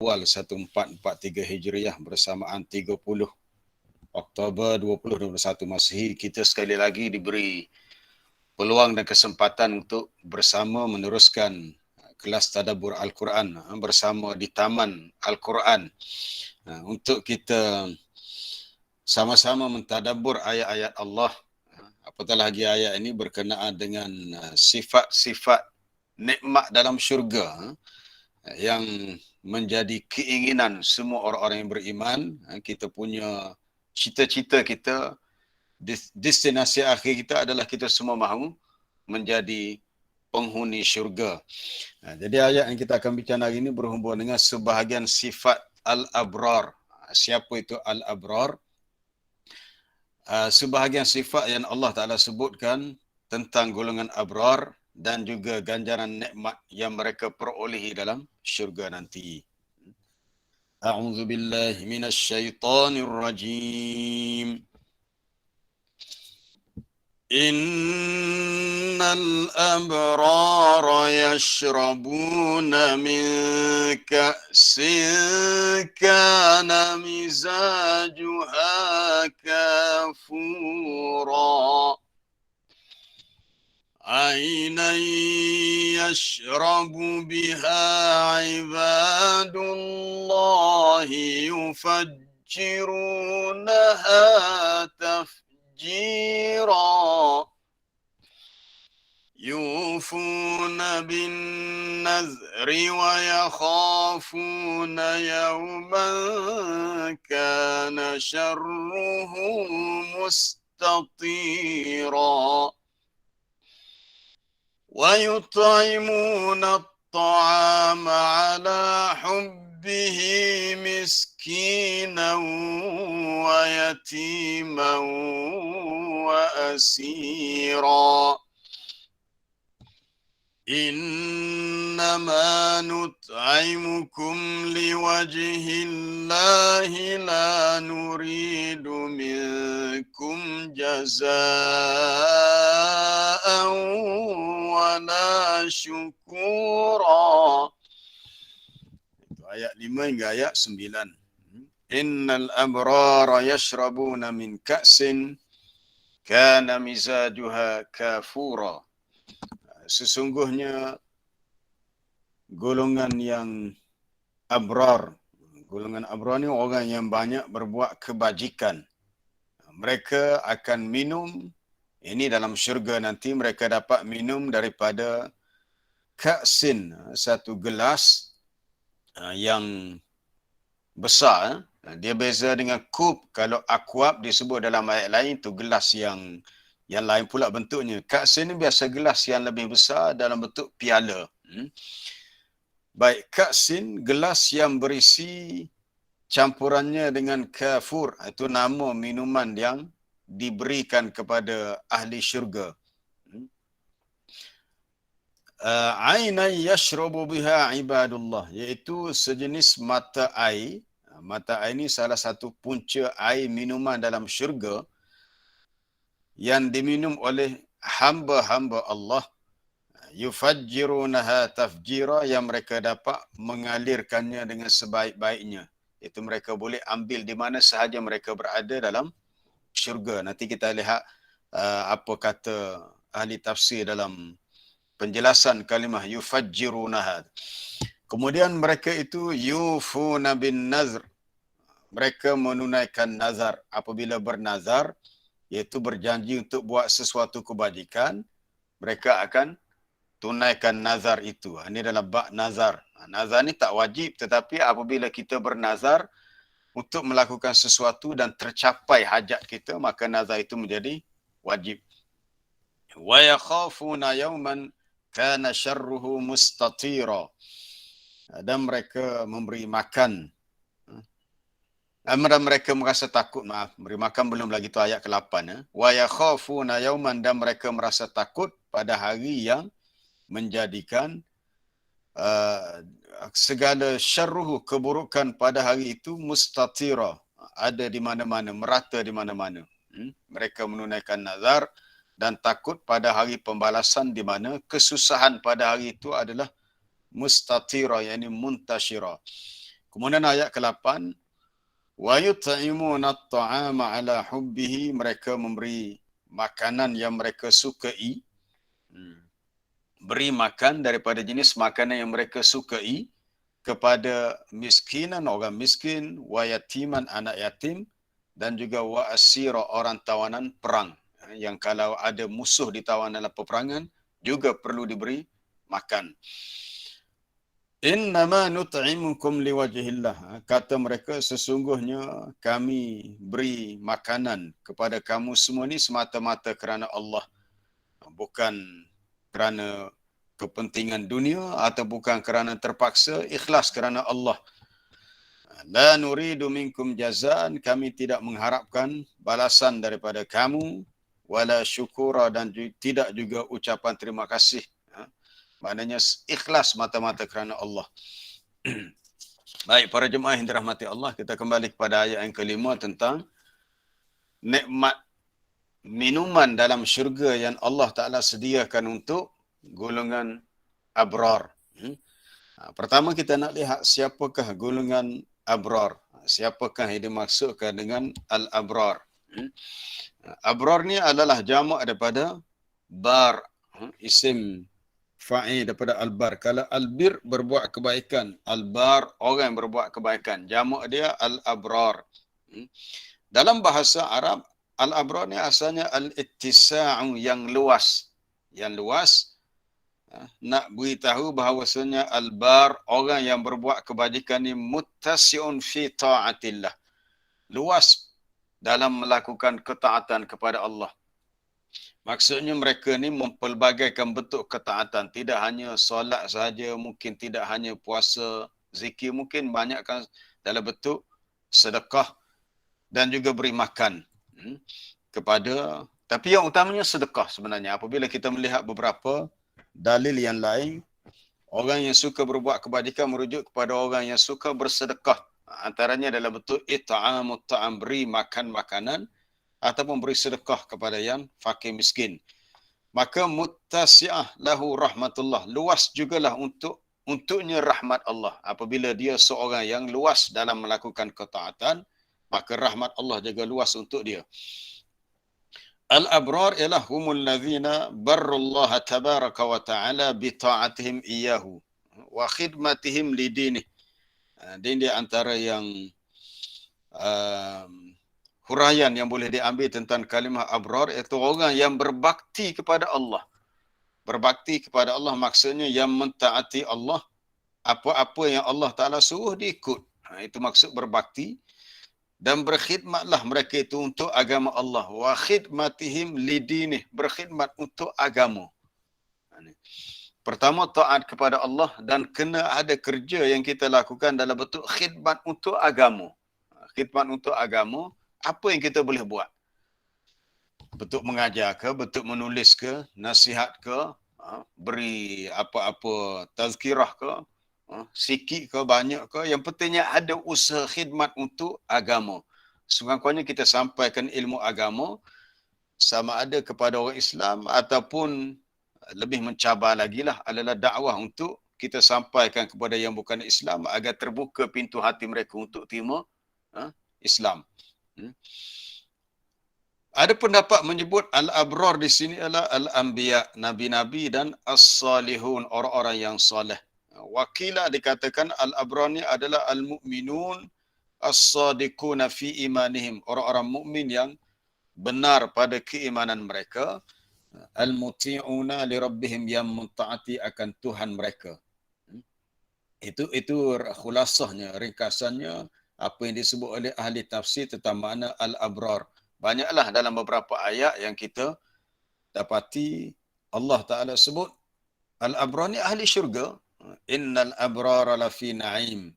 awal 1443 Hijriah bersamaan 30 Oktober 2021 Masihi, kita sekali lagi diberi peluang dan kesempatan untuk bersama meneruskan kelas tadabbur Al-Quran bersama di Taman Al-Quran untuk kita sama-sama mentadabbur ayat-ayat Allah. Apatah lagi ayat ini berkenaan dengan sifat-sifat nikmat dalam syurga yang menjadi keinginan semua orang-orang yang beriman. Kita punya cita-cita kita, destinasi akhir kita adalah kita semua mahu menjadi penghuni syurga. Jadi ayat yang kita akan bincang hari ini berhubung dengan sebahagian sifat al-abrar. Siapa itu al-abrar? Sebahagian sifat yang Allah Ta'ala sebutkan tentang golongan abrar dan juga ganjaran nikmat yang mereka perolehi dalam syurga nanti. A'udzu billahi minasy syaithanir rajim. Innal abrara yashrabuna min ka'sin kana mizajuha kafura. عينا يشرب بها عباد الله يفجرونها تفجيرا يوفون بالنذر ويخافون يوما كان شره مستطيرا ويطعمون الطعام على حبه مسكينا ويتيما وأسيرا إنما نطعمكم لوجه الله لا نريد منكم جزاء ولا شكورا. Ayat 5 hingga ayat 9. Innal abrara yashrabuna min ka'sin kana mizajuha kafura. Sesungguhnya golongan yang abrar. Golongan abrar ni orang yang banyak berbuat kebajikan. Mereka akan minum, ini dalam syurga nanti mereka dapat minum daripada ka'sin, satu gelas yang besar. Dia beza dengan kub. Kalau akwab disebut dalam ayat lain, itu gelas yang lain pula bentuknya. Ka'sin ni biasa gelas yang lebih besar dalam bentuk piala. Baik, ka'sin, gelas yang berisi campurannya dengan kafur. Itu nama minuman yang diberikan kepada ahli syurga. Ainan yashrabu biha ibadullah, iaitu sejenis mata air. Mata air ini salah satu punca air minuman dalam syurga yang diminum oleh hamba-hamba Allah. Yufajjirunaha tafjira, yang mereka dapat mengalirkannya dengan sebaik-baiknya. Itu mereka boleh ambil di mana sahaja mereka berada dalam syurga. Nanti kita lihat apa kata ahli tafsir dalam penjelasan kalimah yufajjirunaha. Kemudian mereka itu yufuna bin nazr. Mereka menunaikan nazar. Apabila bernazar, iaitu berjanji untuk buat sesuatu kebajikan, mereka akan tunaikan nazar itu. Ini adalah bab nazar. Nazar ni tak wajib, tetapi apabila kita bernazar untuk melakukan sesuatu dan tercapai hajat kita, maka nazar itu menjadi wajib. Wa yakhafuna yawman kana syarruhu mustatira. Dan mereka memberi makan. Mereka merasa takut, beri makan belum lagi tu ayat ke-8. Wa yakhafuna yawman, dan mereka merasa takut pada hari yang menjadikan segala syarruhu, keburukan pada hari itu, mustatira, ada di mana-mana, merata di mana-mana. Mereka menunaikan nazar dan takut pada hari pembalasan, di mana kesusahan pada hari itu adalah mustatira, yakni muntashira. Kemudian ayat ke-8, wa yut'imuna at-ta'ama ala hubbihi, mereka memberi makanan yang mereka sukai. Beri makan daripada jenis makanan yang mereka sukai kepada miskinan, orang miskin, wa yatiman, anak yatim, dan juga wa asira, orang tawanan perang. Yang kalau ada musuh di tawanan dalam peperangan, juga perlu diberi makan. Innama nut'imukum liwajhillah. Kata mereka, sesungguhnya kami beri makanan kepada kamu semua ni semata-mata kerana Allah. Bukan kerana kepentingan dunia atau bukan kerana terpaksa, ikhlas kerana Allah. La nuridu minkum jazaan, kami tidak mengharapkan balasan daripada kamu, wala syukura, dan tidak juga ucapan terima kasih. Maknanya ikhlas mata-mata kerana Allah. Baik, para jemaah yang dirahmati Allah, kita kembali kepada ayat yang kelima tentang nikmat minuman dalam syurga yang Allah Ta'ala sediakan untuk golongan abrar. Pertama kita nak lihat siapakah golongan abrar. Siapakah yang dimaksudkan dengan al-abrar. Abrar ni adalah jamak daripada bar, isim fa'il daripada al-bar. Kalau al-bir berbuat kebaikan, al-bar orang yang berbuat kebaikan. Jamak dia al-abrar. Dalam bahasa Arab, al-abrar ni asalnya al-ittisa'u, yang luas. Yang luas. Nak beritahu bahawasanya al-bar, orang yang berbuat kebajikan ni muttasi'un fi ta'atillah. Luas dalam melakukan ketaatan kepada Allah. Maksudnya mereka ni mempelbagaikan bentuk ketaatan. Tidak hanya solat sahaja, mungkin tidak hanya puasa, zikir, mungkin banyakkan dalam bentuk sedekah dan juga beri makan kepada. Tapi yang utamanya sedekah sebenarnya. Apabila kita melihat beberapa dalil yang lain, orang yang suka berbuat kebajikan merujuk kepada orang yang suka bersedekah. Antaranya dalam bentuk it'amut ta'am, beri makan makanan, ataupun beri sedekah kepada yang fakir miskin. Maka muttasi'ah lahu rahmatullah, luas jugalah untuknya rahmat Allah. Apabila dia seorang yang luas dalam melakukan ketaatan, maka rahmat Allah juga luas untuk dia. Al-abrar ialah humul ladzina barrullaha tabaraka wa ta'ala bi ta'atihim iyyahu wa khidmatihim lidinih. Ini antara yang huraian yang boleh diambil tentang kalimah abrar, iaitu orang yang berbakti kepada Allah. Berbakti kepada Allah maksudnya yang mentaati Allah, apa-apa yang Allah Ta'ala suruh diikut. Itu maksud berbakti. Dan berkhidmatlah mereka itu untuk agama Allah. Wa khidmatihim lidinih, berkhidmat untuk agama. Pertama, taat kepada Allah, dan kena ada kerja yang kita lakukan dalam bentuk khidmat untuk agama. Khidmat untuk agama, apa yang kita boleh buat? Bentuk mengajar ke, bentuk menulis ke, nasihat ke, beri apa-apa tazkirah ke, sikit ke, banyak ke, yang pentingnya ada usaha khidmat untuk agama. Sekurang-kurangnya kita sampaikan ilmu agama, sama ada kepada orang Islam ataupun lebih mencabar lagi lah adalah dakwah untuk kita sampaikan kepada yang bukan Islam agar terbuka pintu hati mereka untuk terima Islam. Ada pendapat menyebut al-abrar di sini adalah al-anbiya, nabi-nabi, dan as-salihun, orang-orang yang soleh. Wakilah dikatakan al-abrar ni adalah al-mu'minun as-sadiquna fi imanihim, orang-orang mukmin yang benar pada keimanan mereka, al-muti'una li rabbihim, yang mentaati akan Tuhan mereka. Itu khulasahnya, ringkasannya apa yang disebut oleh ahli tafsir tentang makna al-abrar. Banyaklah dalam beberapa ayat yang kita dapati Allah Ta'ala sebut al-abrar ni ahli syurga. Innal abrara lafi na'im.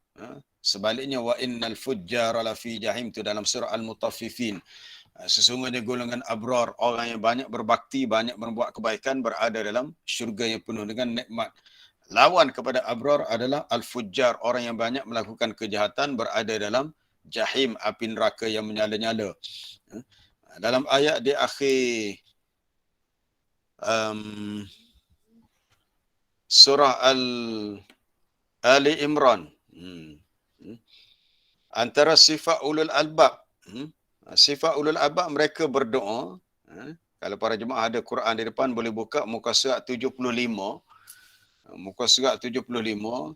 Sebaliknya, wa innal fujjara lafi jahim, itu dalam surah Al-Mutaffifin. Sesungguhnya golongan abrar, orang yang banyak berbakti, banyak berbuat kebaikan, berada dalam syurga yang penuh dengan nikmat. Lawan kepada abrar adalah al-fujjar, orang yang banyak melakukan kejahatan, berada dalam jahim, api neraka yang menyala-nyala. Dalam ayat di akhir surah Ali Imran, Antara sifat ulul albab. Sifat ulul albab mereka berdoa. Kalau para jemaah ada Quran di depan boleh buka muka surat 75. Muka surat 75.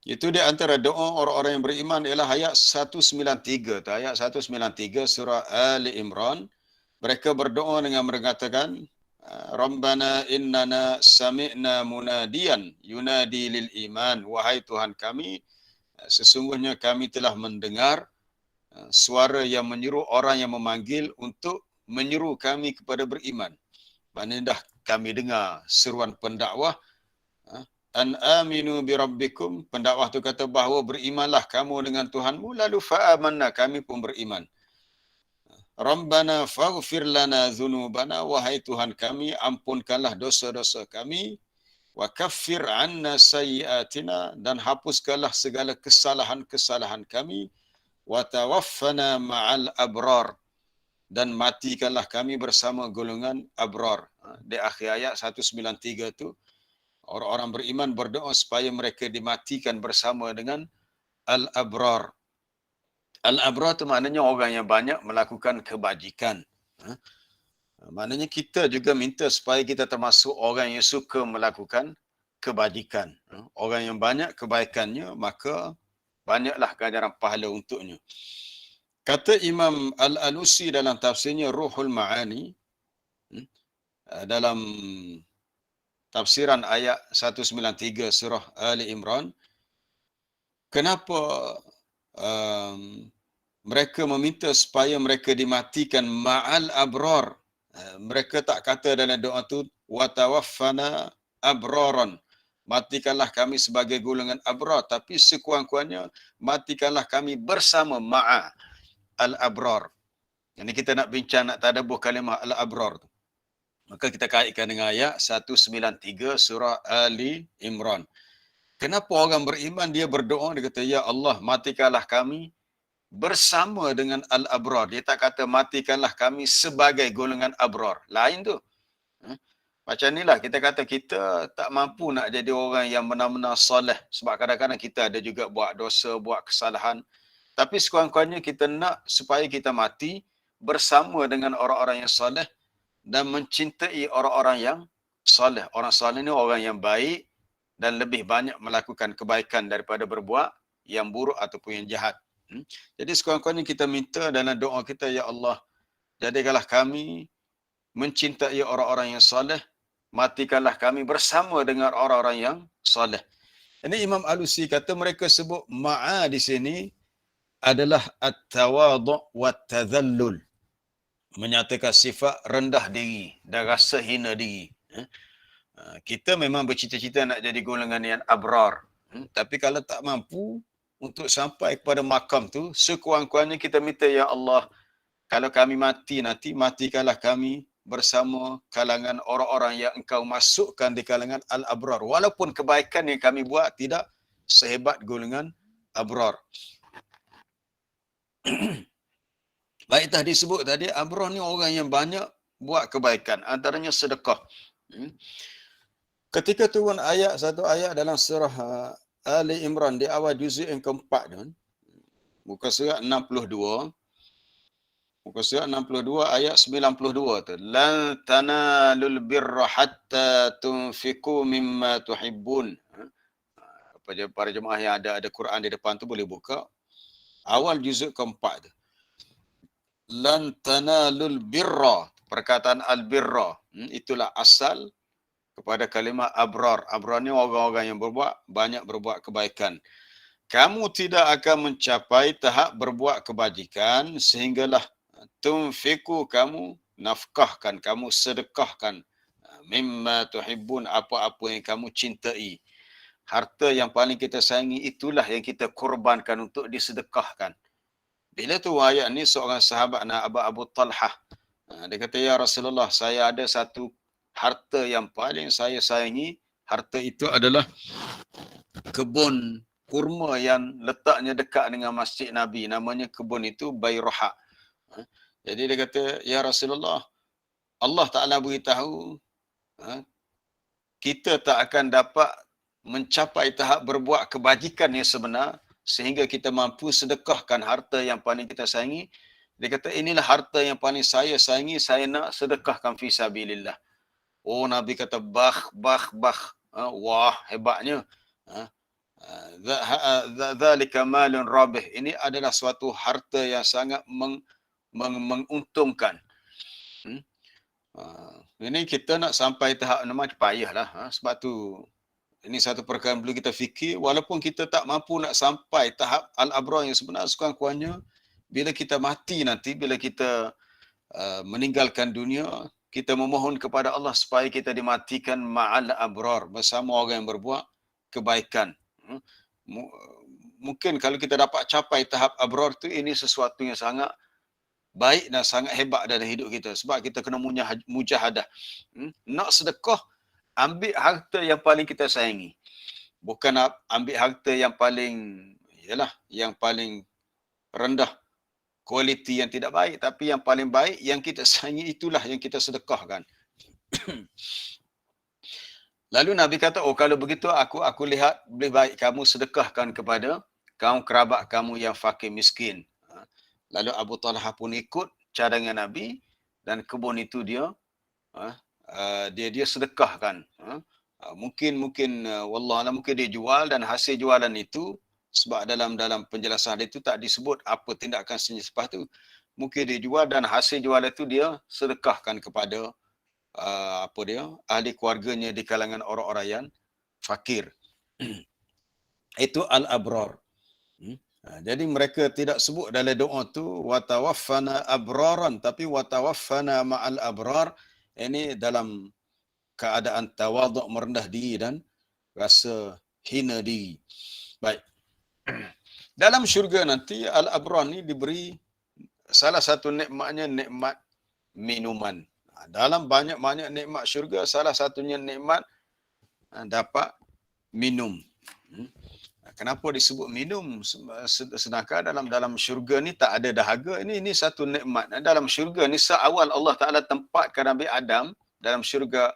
Itu di antara doa orang-orang yang beriman ialah ayat 193. Ayat 193 surah Ali Imran. Mereka berdoa dengan mengatakan, Rabbana innana sami'na munadiyan yunadi lil iman. Wahai Tuhan kami, sesungguhnya kami telah mendengar suara yang menyeru orang yang memanggil untuk menyeru kami kepada beriman. Maknanya dah kami dengar seruan pendakwah, an aminu bi rabbikum, pendakwah tu kata bahawa berimanlah kamu dengan Tuhanmu, lalu fa'amanna, kami pun beriman. Rabbana faghfir lana dhunubana, wahai Tuhan kami, ampunkanlah dosa-dosa kami, wa kaffir anna sayyiatina, dan hapuskanlah segala kesalahan-kesalahan kami, wa tawaffana ma'al abrar, dan matikanlah kami bersama golongan abrar. Di akhir ayat 193 tu, orang-orang beriman berdoa supaya mereka dimatikan bersama dengan al-abrar. Al-abrar tu maknanya orang yang banyak melakukan kebajikan. Maknanya kita juga minta supaya kita termasuk orang yang suka melakukan kebajikan. Orang yang banyak kebaikannya, maka banyaklah ganjaran pahala untuknya. Kata Imam Al-Alusi dalam tafsirnya Ruhul Ma'ani, dalam tafsiran ayat 193 surah Ali Imran, kenapa mereka meminta supaya mereka dimatikan ma'al abrar? Mereka tak kata dalam doa tu watawaffana abraran, matikanlah kami sebagai golongan abrar, tapi sekurang-kurangnya matikanlah kami bersama ma'a al-abrar. Jadi kita nak bincang, nak tadabbur kalimah al-abrar tu. Maka kita kaitkan dengan ayat 193 surah Ali Imran. Kenapa orang beriman dia berdoa, dia kata, ya Allah, matikanlah kami bersama dengan al-abrar. Dia tak kata matikanlah kami sebagai golongan abrar. Lain tu. Macam inilah kita kata kita tak mampu nak jadi orang yang benar-benar soleh. Sebab kadang-kadang kita ada juga buat dosa, buat kesalahan. Tapi sekurang-kurangnya kita nak supaya kita mati bersama dengan orang-orang yang soleh dan mencintai orang-orang yang soleh. Orang soleh ni orang yang baik dan lebih banyak melakukan kebaikan daripada berbuat yang buruk ataupun yang jahat. Jadi sekurang-kurangnya kita minta dalam doa kita, ya Allah, jadikanlah kami mencintai orang-orang yang soleh, matikanlah kami bersama dengan orang-orang yang soleh. Ini Imam Alusi kata mereka sebut ma'a di sini adalah at-tawadhu' wat-tadhallul, menyatakan sifat rendah diri dan rasa hina diri. Kita memang bercita-cita nak jadi golongan yang abrar, tapi kalau tak mampu untuk sampai kepada makam tu, sekurang-kurangnya kita minta, ya Allah, kalau kami mati nanti, matikanlah kami bersama kalangan orang-orang yang engkau masukkan di kalangan al-abrar, walaupun kebaikan yang kami buat tidak sehebat golongan abrar. Baik, tadi disebut tadi, abrar ni orang yang banyak buat kebaikan, antaranya sedekah. Ketika turun ayat, satu ayat dalam surah Ali Imran di awal juzuk yang keempat, muka surat 62, muka surat 62 ayat 92 tu, lan tanalul birra hatta tunfiqu mimma tuhibbun. Para jemaah yang ada Quran di depan tu boleh buka awal juzuk keempat tu. Lan tanalul birra, perkataan al-birra, itulah asal kepada kalimah abrar. Abrar ni orang-orang yang banyak berbuat kebaikan. Kamu tidak akan mencapai tahap berbuat kebajikan sehinggalah tunfiku, kamu nafkahkan, kamu sedekahkan, mimma tuhibbun, apa-apa yang kamu cintai. Harta yang paling kita sayangi itulah yang kita korbankan untuk disedekahkan. Bila tu ayat ni, seorang sahabat Abu Talhah, dia kata, ya Rasulullah, saya ada satu harta yang paling saya sayangi. Harta itu adalah kebun kurma yang letaknya dekat dengan masjid Nabi. Namanya kebun itu Bayruha. Jadi dia kata, ya Rasulullah, Allah Ta'ala beritahu kita tak akan dapat mencapai tahap berbuat kebajikan yang sebenar sehingga kita mampu sedekahkan harta yang paling kita sayangi. Dia kata inilah harta yang paling saya sayangi, saya nak sedekahkan fi sabilillah. Oh, Nabi kata bah. Wah, hebatnya. Dzalika malun rabih. Ini adalah suatu harta yang sangat menguntungkan. Ini kita nak sampai tahap nama payahlah. Sebab tu ini satu perkara yang perlu kita fikir. Walaupun kita tak mampu nak sampai tahap al-abrar yang sebenar, sekurang-kurangnya bila kita mati nanti, bila kita meninggalkan dunia, kita memohon kepada Allah supaya kita dimatikan ma'al abrar, bersama orang yang berbuat kebaikan. Mungkin kalau kita dapat capai tahap abrar tu, ini sesuatu yang sangat baik dan sangat hebat dalam hidup kita. Sebab kita kena mujahadah. Nak sedekah, ambil harta yang paling kita sayangi. Bukan ambil harta yang paling, yang paling rendah, kualiti yang tidak baik, tapi yang paling baik yang kita sayangi itulah yang kita sedekahkan. Lalu Nabi kata, oh kalau begitu aku lihat lebih baik kamu sedekahkan kepada kaum kerabat kamu yang fakir miskin. Lalu Abu Talha pun ikut cadangan Nabi dan kebun itu dia sedekahkan. Mungkin wallahualam mungkin dia jual, dan hasil jualan itu, sebab dalam penjelasan itu tak disebut apa tindakan selepas tu. Mungkin dia jual dan hasil jualan itu dia sedekahkan kepada ahli keluarganya di kalangan orang-orang yang fakir. Itu al-abrar. Jadi mereka tidak sebut dalam doa tu watawaffana abraran, tapi watawaffana ma'al abrar. Ini dalam keadaan tawaduk, merendah diri dan rasa hina diri. Baik. Dalam syurga nanti al-abrar ni diberi salah satu nikmatnya nikmat minuman. Dalam banyak-banyak nikmat syurga, salah satunya nikmat dapat minum. Kenapa disebut minum? Sedangkan dalam syurga ni tak ada dahaga. Ini satu nikmat. Dalam syurga ni seawal Allah Ta'ala tempatkan Nabi Adam dalam syurga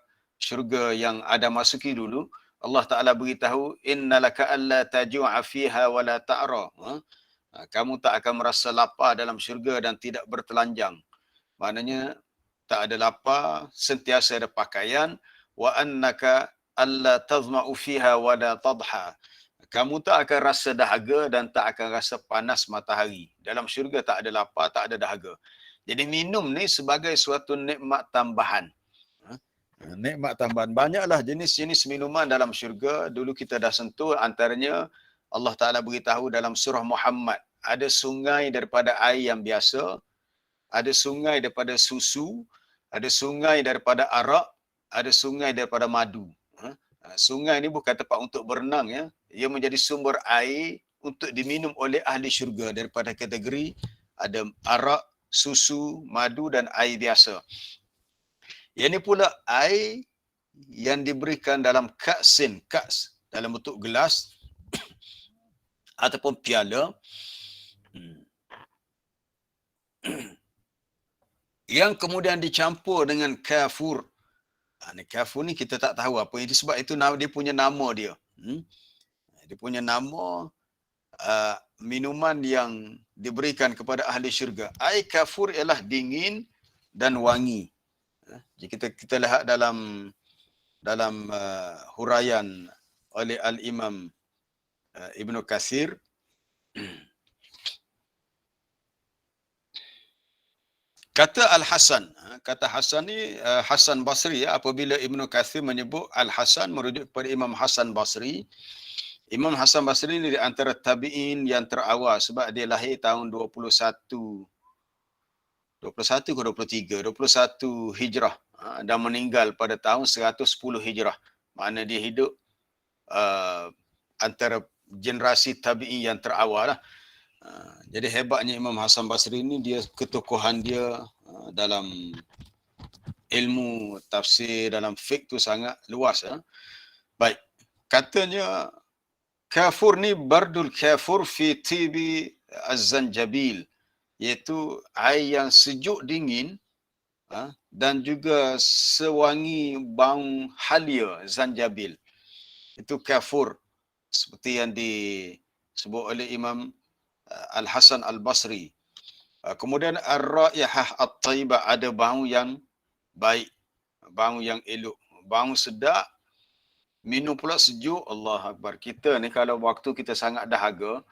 yang Adam masuki dulu, Allah Ta'ala beritahu, innalaka alla taju'a fiha wa la ta'ra. Kamu tak akan merasa lapar dalam syurga dan tidak bertelanjang. Maknanya tak ada lapar, sentiasa ada pakaian. Wa annaka alla tazma'u fiha wa la tadha. Kamu tak akan rasa dahaga dan tak akan rasa panas matahari. Dalam syurga tak ada lapar, tak ada dahaga. Jadi minum ni sebagai suatu nikmat tambahan. Nikmat tambahan. Banyaklah jenis-jenis minuman dalam syurga. Dulu kita dah sentuh, antaranya Allah Ta'ala beritahu dalam surah Muhammad. Ada sungai daripada air yang biasa, ada sungai daripada susu, ada sungai daripada arak, ada sungai daripada madu. Sungai ni bukan tempat untuk berenang, ya. Ia menjadi sumber air untuk diminum oleh ahli syurga daripada kategori ada arak, susu, madu dan air biasa. Yang ini pula air yang diberikan dalam kaks dalam bentuk gelas ataupun piala, yang kemudian dicampur dengan kafur. Kafur ni kita tak tahu apa itu, sebab itu dia punya nama dia. Dia punya nama minuman yang diberikan kepada ahli syurga. Air kafur ialah dingin dan wangi. Jika kita lihat dalam huraian oleh Al-Imam Ibnu Katsir, kata Al-Hasan, kata Hasan ni Hasan Basri, apabila Ibnu Katsir menyebut Al-Hasan merujuk kepada Imam Hasan Basri. Imam Hasan Basri ni di antara tabi'in yang terawal, sebab dia lahir tahun 21 ke 21 Hijrah dan meninggal pada tahun 110 Hijrah. Makna dia hidup antara generasi tabi'in yang terawal lah. Jadi hebatnya Imam Hasan Basri ni, dia ketokohan dia dalam ilmu tafsir, dalam fiqh tu sangat luas. Baik, katanya kafur ni bardul kafur fi tibi az-zanjabil, iaitu air yang sejuk dingin dan juga sewangi bau halia zanjabil. Itu kafur. Seperti yang disebut oleh Imam Al-Hasan Al-Basri. Kemudian ar-raihah at-taibah, ada bau yang baik, bau yang elok, bau sedap, minum pula sejuk. Allah Akbar. Kita ni kalau waktu kita sangat dahaga,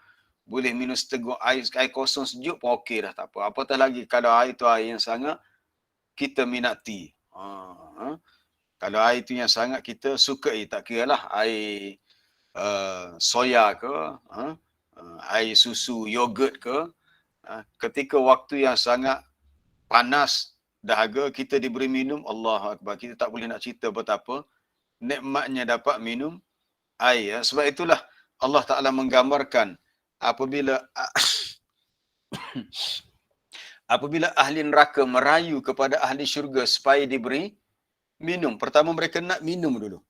boleh minum seteguk air kosong sejuk pun okey dah, tak apa. Apatah lagi kalau air tu air yang sangat kita minati. Kalau air tu yang sangat kita sukai, tak kira lah air soya ke, air susu, yogurt ke, ketika waktu yang sangat panas, dahaga, kita diberi minum, Allah Akbar. Kita tak boleh nak cerita betapa nikmatnya dapat minum air. Sebab itulah Allah Ta'ala menggambarkan apabila apabila ahli neraka merayu kepada ahli syurga supaya diberi minum. Pertama mereka nak minum dulu.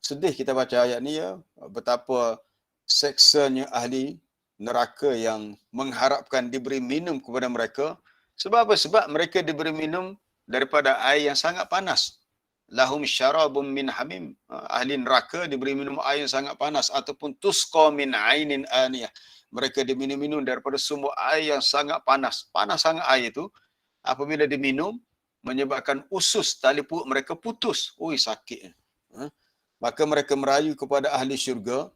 Sedih kita baca ayat ni ya, betapa seksanya ahli neraka yang mengharapkan diberi minum kepada mereka. Sebab apa? Sebab mereka diberi minum daripada air yang sangat panas. Lahum syarabun min hamim. Ahli neraka diberi minum air yang sangat panas, ataupun tusqa min ainin aniyah. Mereka diminum daripada sumber air yang sangat panas. Panas sangat air itu. Apabila diminum, menyebabkan usus tali perut mereka putus. Ui, sakit. Maka mereka merayu kepada ahli syurga.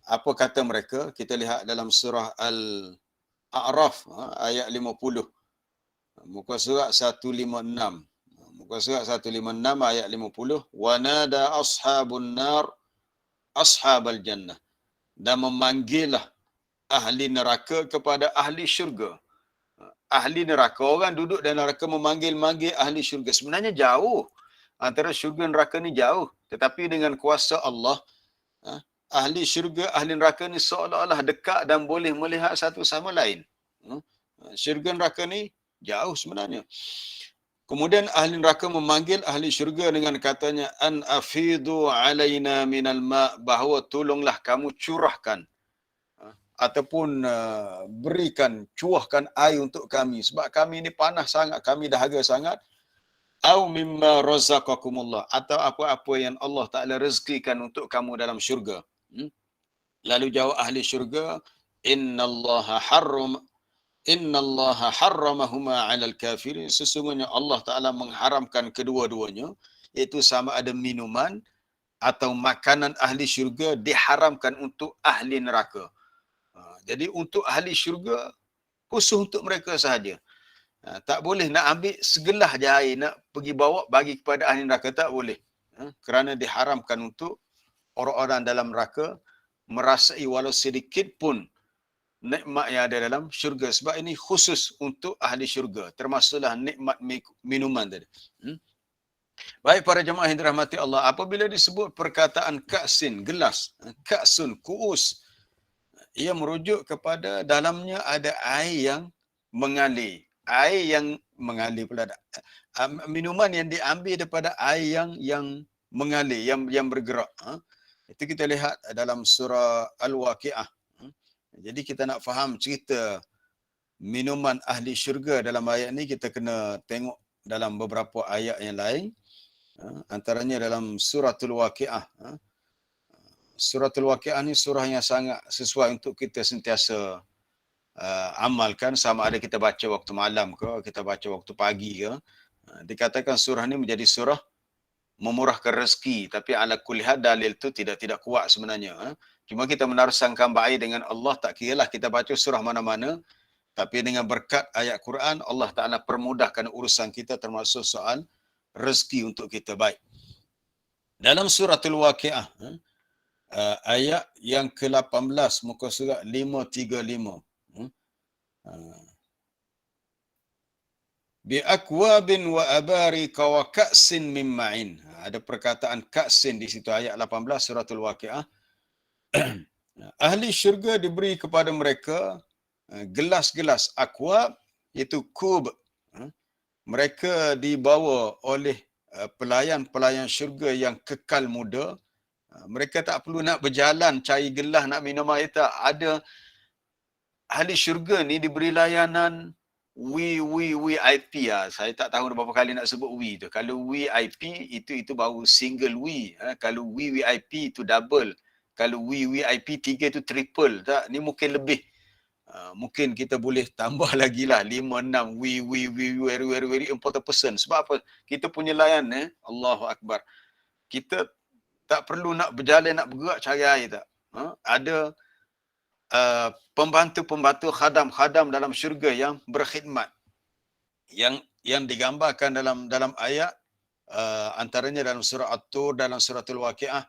Apa kata mereka? Kita lihat dalam surah Al-A'raf ayat 50. Muka surat 156. Muka surat 156 ayat 50. Wa nada ashabun nar ashabal jannah. Dan memanggillah ahli neraka kepada ahli syurga. Ahli neraka, orang duduk dalam neraka memanggil-manggil ahli syurga. Sebenarnya jauh. Antara syurga dan neraka ni jauh. Tetapi dengan kuasa Allah, ahli syurga, ahli neraka ni seolah-olah dekat dan boleh melihat satu sama lain. Syurga neraka ni jauh sebenarnya. Kemudian ahli neraka memanggil ahli syurga dengan katanya, an afidu alaina minal ma', bahawa tolonglah kamu curahkan ataupun berikan, cuahkan air untuk kami. Sebab kami ni panas sangat, kami dahaga sangat. Au mimma razaqakumullah, atau apa-apa yang Allah Ta'ala rezekikan untuk kamu dalam syurga. Lalu jawab ahli syurga, innallaha harramahuma 'alal kafirin. Sesungguhnya Allah Ta'ala mengharamkan kedua-duanya, iaitu sama ada minuman atau makanan ahli syurga diharamkan untuk ahli neraka. Jadi untuk ahli syurga, khusus untuk mereka sahaja. Tak boleh nak ambil segelas je air nak pergi bawa bagi kepada ahli neraka, tak boleh. Kerana diharamkan untuk orang-orang dalam neraka merasai walau sedikit pun nikmat yang ada dalam syurga. Sebab ini khusus untuk ahli syurga. Termasuklah nikmat minuman tadi. Baik para jemaah yang dirahmati Allah, apabila disebut perkataan ka'sin, gelas, ka'sun, ku'us, ia merujuk kepada dalamnya ada air yang mengalir. Air yang mengalir pula. Minuman yang diambil daripada air yang mengalir, yang bergerak. Itu kita lihat dalam surah Al-Waqi'ah. Jadi kita nak faham cerita minuman ahli syurga dalam ayat ni, kita kena tengok dalam beberapa ayat yang lain. Antaranya dalam suratul Waqi'ah. Suratul Waqi'ah ni surah yang sangat sesuai untuk kita sentiasa amalkan, sama ada kita baca waktu malam ke, kita baca waktu pagi ke. Dikatakan surah ni menjadi surah memurahkan rezeki, tapi ala kulli hal dalil tu tidak kuat sebenarnya. Cuma kita menarsangkan baik dengan Allah, tak kiralah kita baca surah mana-mana, tapi dengan berkat ayat Quran, Allah Ta'ala permudahkan urusan kita, termasuk soal rezeki untuk kita. Baik. Dalam suratul Waqi'ah, ayat yang ke-18, muka surat 535. Bi akwabin wa abarika wa ka'sin min ma'in. Ada perkataan ka'sin di situ, ayat 18 suratul Waqi'ah. Ahli syurga diberi kepada mereka gelas-gelas akwab, iaitu kub. Mereka dibawa oleh pelayan-pelayan syurga yang kekal muda. Mereka tak perlu nak berjalan cari gelas nak minum air, tak. Ada ahli syurga ni diberi layanan VIP lah. Saya tak tahu berapa kali nak sebut we tu. Kalau VIP itu baru single we. Kalau VIP itu double. Kalau VIP 3 itu triple. Tak, ni mungkin lebih. Mungkin kita boleh tambah lagi lah 5-6 very important person. Sebab apa? Kita punya layan Allahu Akbar. Kita tak perlu nak berjalan, nak bergerak cari air tak. Ada pembantu-pembantu khadam dalam syurga yang berkhidmat. Yang digambarkan dalam ayat antaranya dalam surah At-Tur, dalam suratul Waqiah,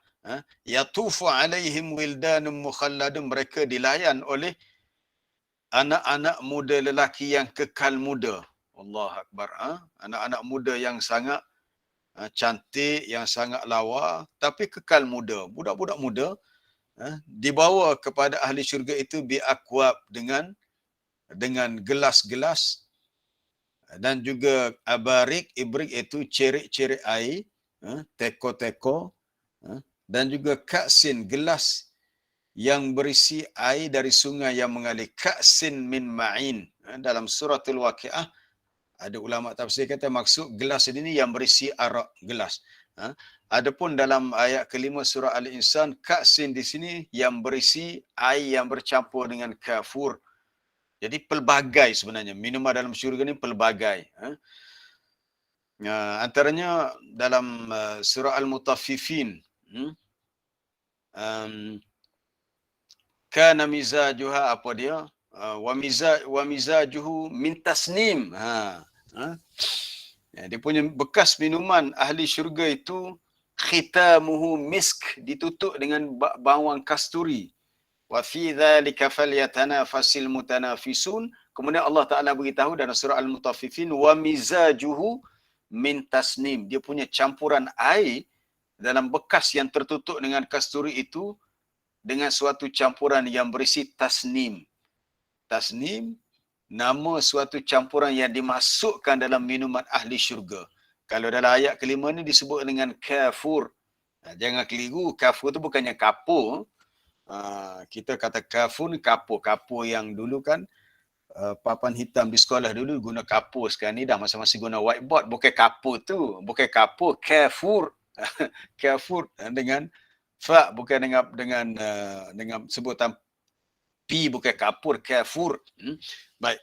yatufu alaihim wildanum mukhalladun, mereka dilayan oleh anak-anak muda lelaki yang kekal muda. Allahu Akbar. Anak-anak muda yang sangat cantik, yang sangat lawa, tapi kekal muda. Budak-budak muda dibawa kepada ahli syurga itu biakwab, dengan gelas-gelas, dan juga abarik, ibrik itu cerik-cerik air, teko-teko, dan juga kaksin, gelas yang berisi air dari sungai yang mengalir. Kaksin min ma'in. Dalam suratul Waqiah, ada ulama tafsir kata maksud gelas ini yang berisi arak, gelas. Adapun dalam ayat kelima surah Al-Insan, kaksin di sini yang berisi air yang bercampur dengan kafur. Jadi pelbagai sebenarnya. Minuman dalam syurga ni pelbagai. Antaranya dalam surah Al-Mutaffifin. Kana mizajuha, apa dia? Wa mizajuhu min tasnim. Dia punya bekas minuman ahli syurga itu khitamuhu misk, ditutup dengan bawang kasturi. Wa fi dzalika falyatanafasil mutanafisun. Kemudian Allah Taala beritahu dalam surah Al-Mutaffifin, wa mizajuhu min tasnim, dia punya campuran air dalam bekas yang tertutup dengan kasturi itu dengan suatu campuran yang berisi tasnim. Tasnim nama suatu campuran yang dimasukkan dalam minuman ahli syurga. Kalau dalam ayat kelima ni disebut dengan kafur. Jangan keliru, kafur tu bukannya kapur. Kita kata kafur ni kapur yang dulu kan papan hitam di sekolah dulu guna kapur. Sekarang ni dah masing-masing guna whiteboard. Bukan kapur tu, bukan kapur, kafur. Kafur dengan fa, bukan dengan sebutan pi, bukan kapur, kafur. Baik.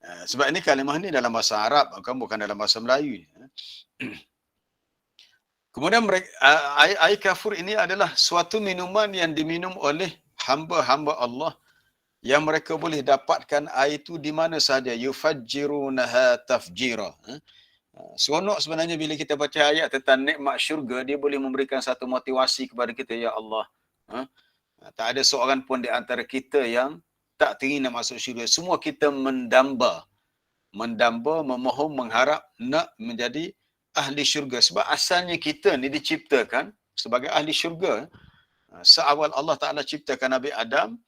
Sebab ini kalimah ni dalam bahasa Arab, bukan dalam bahasa Melayu. Kemudian air kafur ini adalah suatu minuman yang diminum oleh hamba-hamba Allah, yang mereka boleh dapatkan air itu di mana sahaja. Yufajjirunaha tafjira. Seronok sebenarnya bila kita baca ayat tentang nikmat syurga, dia boleh memberikan satu motivasi kepada kita. Ya Allah, tak ada seorang pun di antara kita yang tak teringin nak masuk syurga. Semua kita mendamba, memohon, mengharap nak menjadi ahli syurga. Sebab asalnya kita ni diciptakan sebagai ahli syurga. Seawal Allah Ta'ala ciptakan Nabi Adam,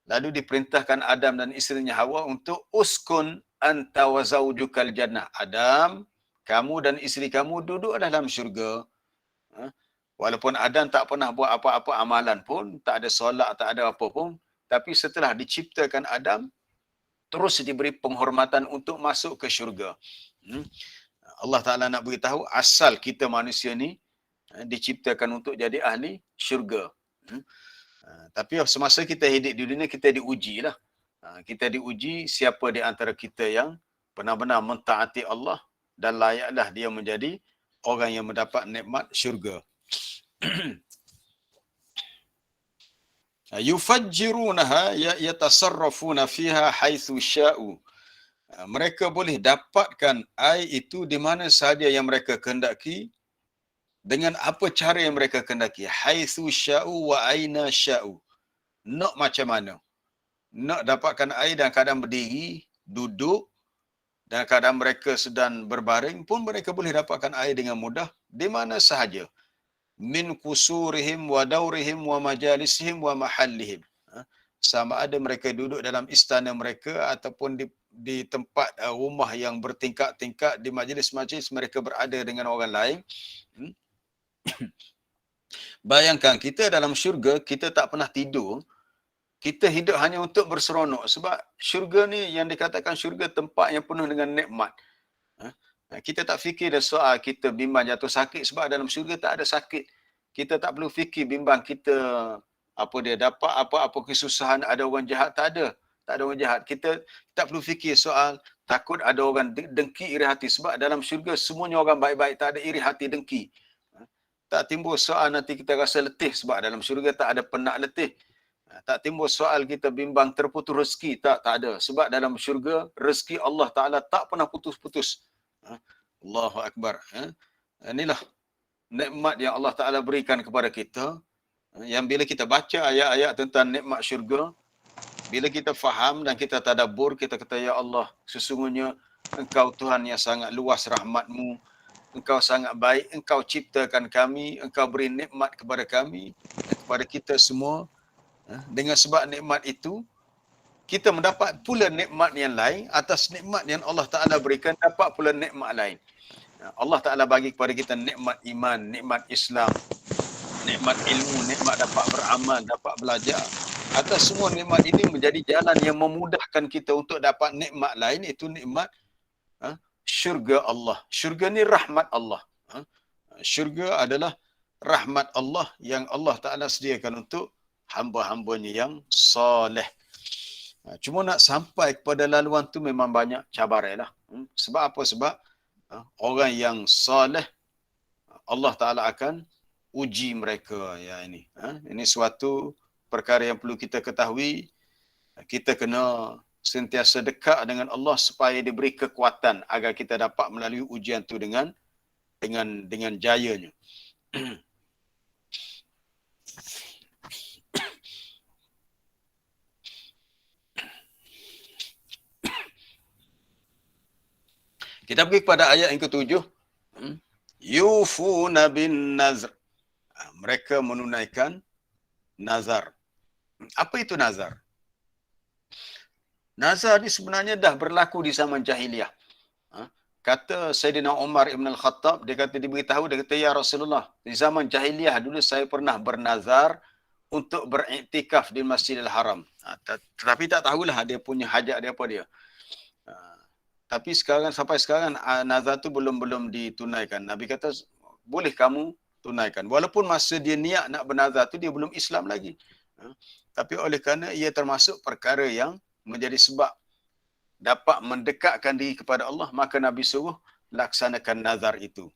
lalu diperintahkan Adam dan isterinya Hawa untuk uskun anta wa zaujukal jannah. Adam, kamu dan isteri kamu duduk dalam syurga. Walaupun Adam tak pernah buat apa-apa amalan pun, tak ada solat, tak ada apa pun, tapi setelah diciptakan Adam, terus diberi penghormatan untuk masuk ke syurga. Allah Ta'ala nak beritahu asal kita manusia ni diciptakan untuk jadi ahli syurga. Tapi semasa kita hidup di dunia, kita diuji lah. Kita diuji siapa di antara kita yang benar-benar mentaati Allah dan layaklah dia menjadi orang yang mendapat nikmat syurga. Yufajjirunaha yatasarrafuna fiha haitsu sya'u. Mereka boleh dapatkan air itu di mana sahaja yang mereka kehendaki, dengan apa cara yang mereka kehendaki. Haitsu sya'u wa aina sya'u. Nak macam mana? Nak dapatkan air dalam keadaan berdiri, duduk, dan keadaan mereka sedang berbaring pun mereka boleh dapatkan air dengan mudah di mana sahaja. Min kusurihim wa daurihim wa majalisihim wa mahallihim. Sama ada mereka duduk dalam istana mereka ataupun di tempat rumah yang bertingkat-tingkat, di majlis-majlis mereka berada dengan orang lain. Bayangkan kita dalam syurga, kita tak pernah tidur. kita hidup hanya untuk berseronok. Sebab syurga ni yang dikatakan syurga tempat yang penuh dengan nikmat. Kita tak fikir dah soal kita bimbang jatuh sakit sebab dalam syurga tak ada sakit. Kita tak perlu fikir bimbang kita apa dia dapat apa-apa kesusahan, ada orang jahat, tak ada. Tak ada orang jahat. Kita tak perlu fikir soal takut ada orang dengki, iri hati sebab dalam syurga semuanya orang baik-baik, tak ada iri hati, dengki. Tak timbul soal nanti kita rasa letih sebab dalam syurga tak ada penat letih. Tak timbul soal kita bimbang terputus rezeki, tak ada. Sebab dalam syurga rezeki Allah Taala tak pernah putus-putus. Allahu Akbar. Inilah nikmat yang Allah Taala berikan kepada kita. Yang bila kita baca ayat-ayat tentang nikmat syurga, bila kita faham dan kita tadabbur, kita kata, ya Allah, sesungguhnya Engkau Tuhan yang sangat luas rahmat-Mu. Engkau sangat baik, Engkau ciptakan kami, Engkau beri nikmat kepada kami, kepada kita semua. Dengan sebab nikmat itu, kita mendapat pula nikmat yang lain. Atas nikmat yang Allah Ta'ala berikan, dapat pula nikmat lain. Allah Ta'ala bagi kepada kita nikmat iman, nikmat Islam, nikmat ilmu, nikmat dapat beramal, dapat belajar. Atas semua nikmat ini menjadi jalan yang memudahkan kita untuk dapat nikmat lain, itu nikmat syurga Allah. Syurga ni rahmat Allah. Syurga adalah rahmat Allah yang Allah Ta'ala sediakan untuk hamba-hambanya yang soleh. Cuma nak sampai kepada laluan tu memang banyak cabaran lah. Sebab apa? Sebab orang yang soleh, Allah Ta'ala akan uji mereka. Ya, ini. Ini suatu perkara yang perlu kita ketahui. Kita kena sentiasa dekat dengan Allah supaya diberi kekuatan agar kita dapat melalui ujian tu dengan jayanya. Kita pergi kepada ayat yang ke-7. Yufuna bin nazr. Mereka menunaikan nazar. Apa itu nazar? Nazar ni sebenarnya dah berlaku di zaman jahiliah. Kata Sayyidina Umar Ibn Al-Khattab, dia kata diberitahu, dia kata, ya Rasulullah, di zaman jahiliah dulu saya pernah bernazar untuk beriktikaf di Masjidil Haram. Tetapi tak tahulah dia punya hajat dia apa dia. Tapi sekarang, sampai sekarang nazar tu belum ditunaikan. Nabi kata boleh kamu tunaikan. Walaupun masa dia niat nak bernazar tu dia belum Islam lagi. Tapi oleh kerana ia termasuk perkara yang menjadi sebab dapat mendekatkan diri kepada Allah, maka Nabi suruh laksanakan nazar itu.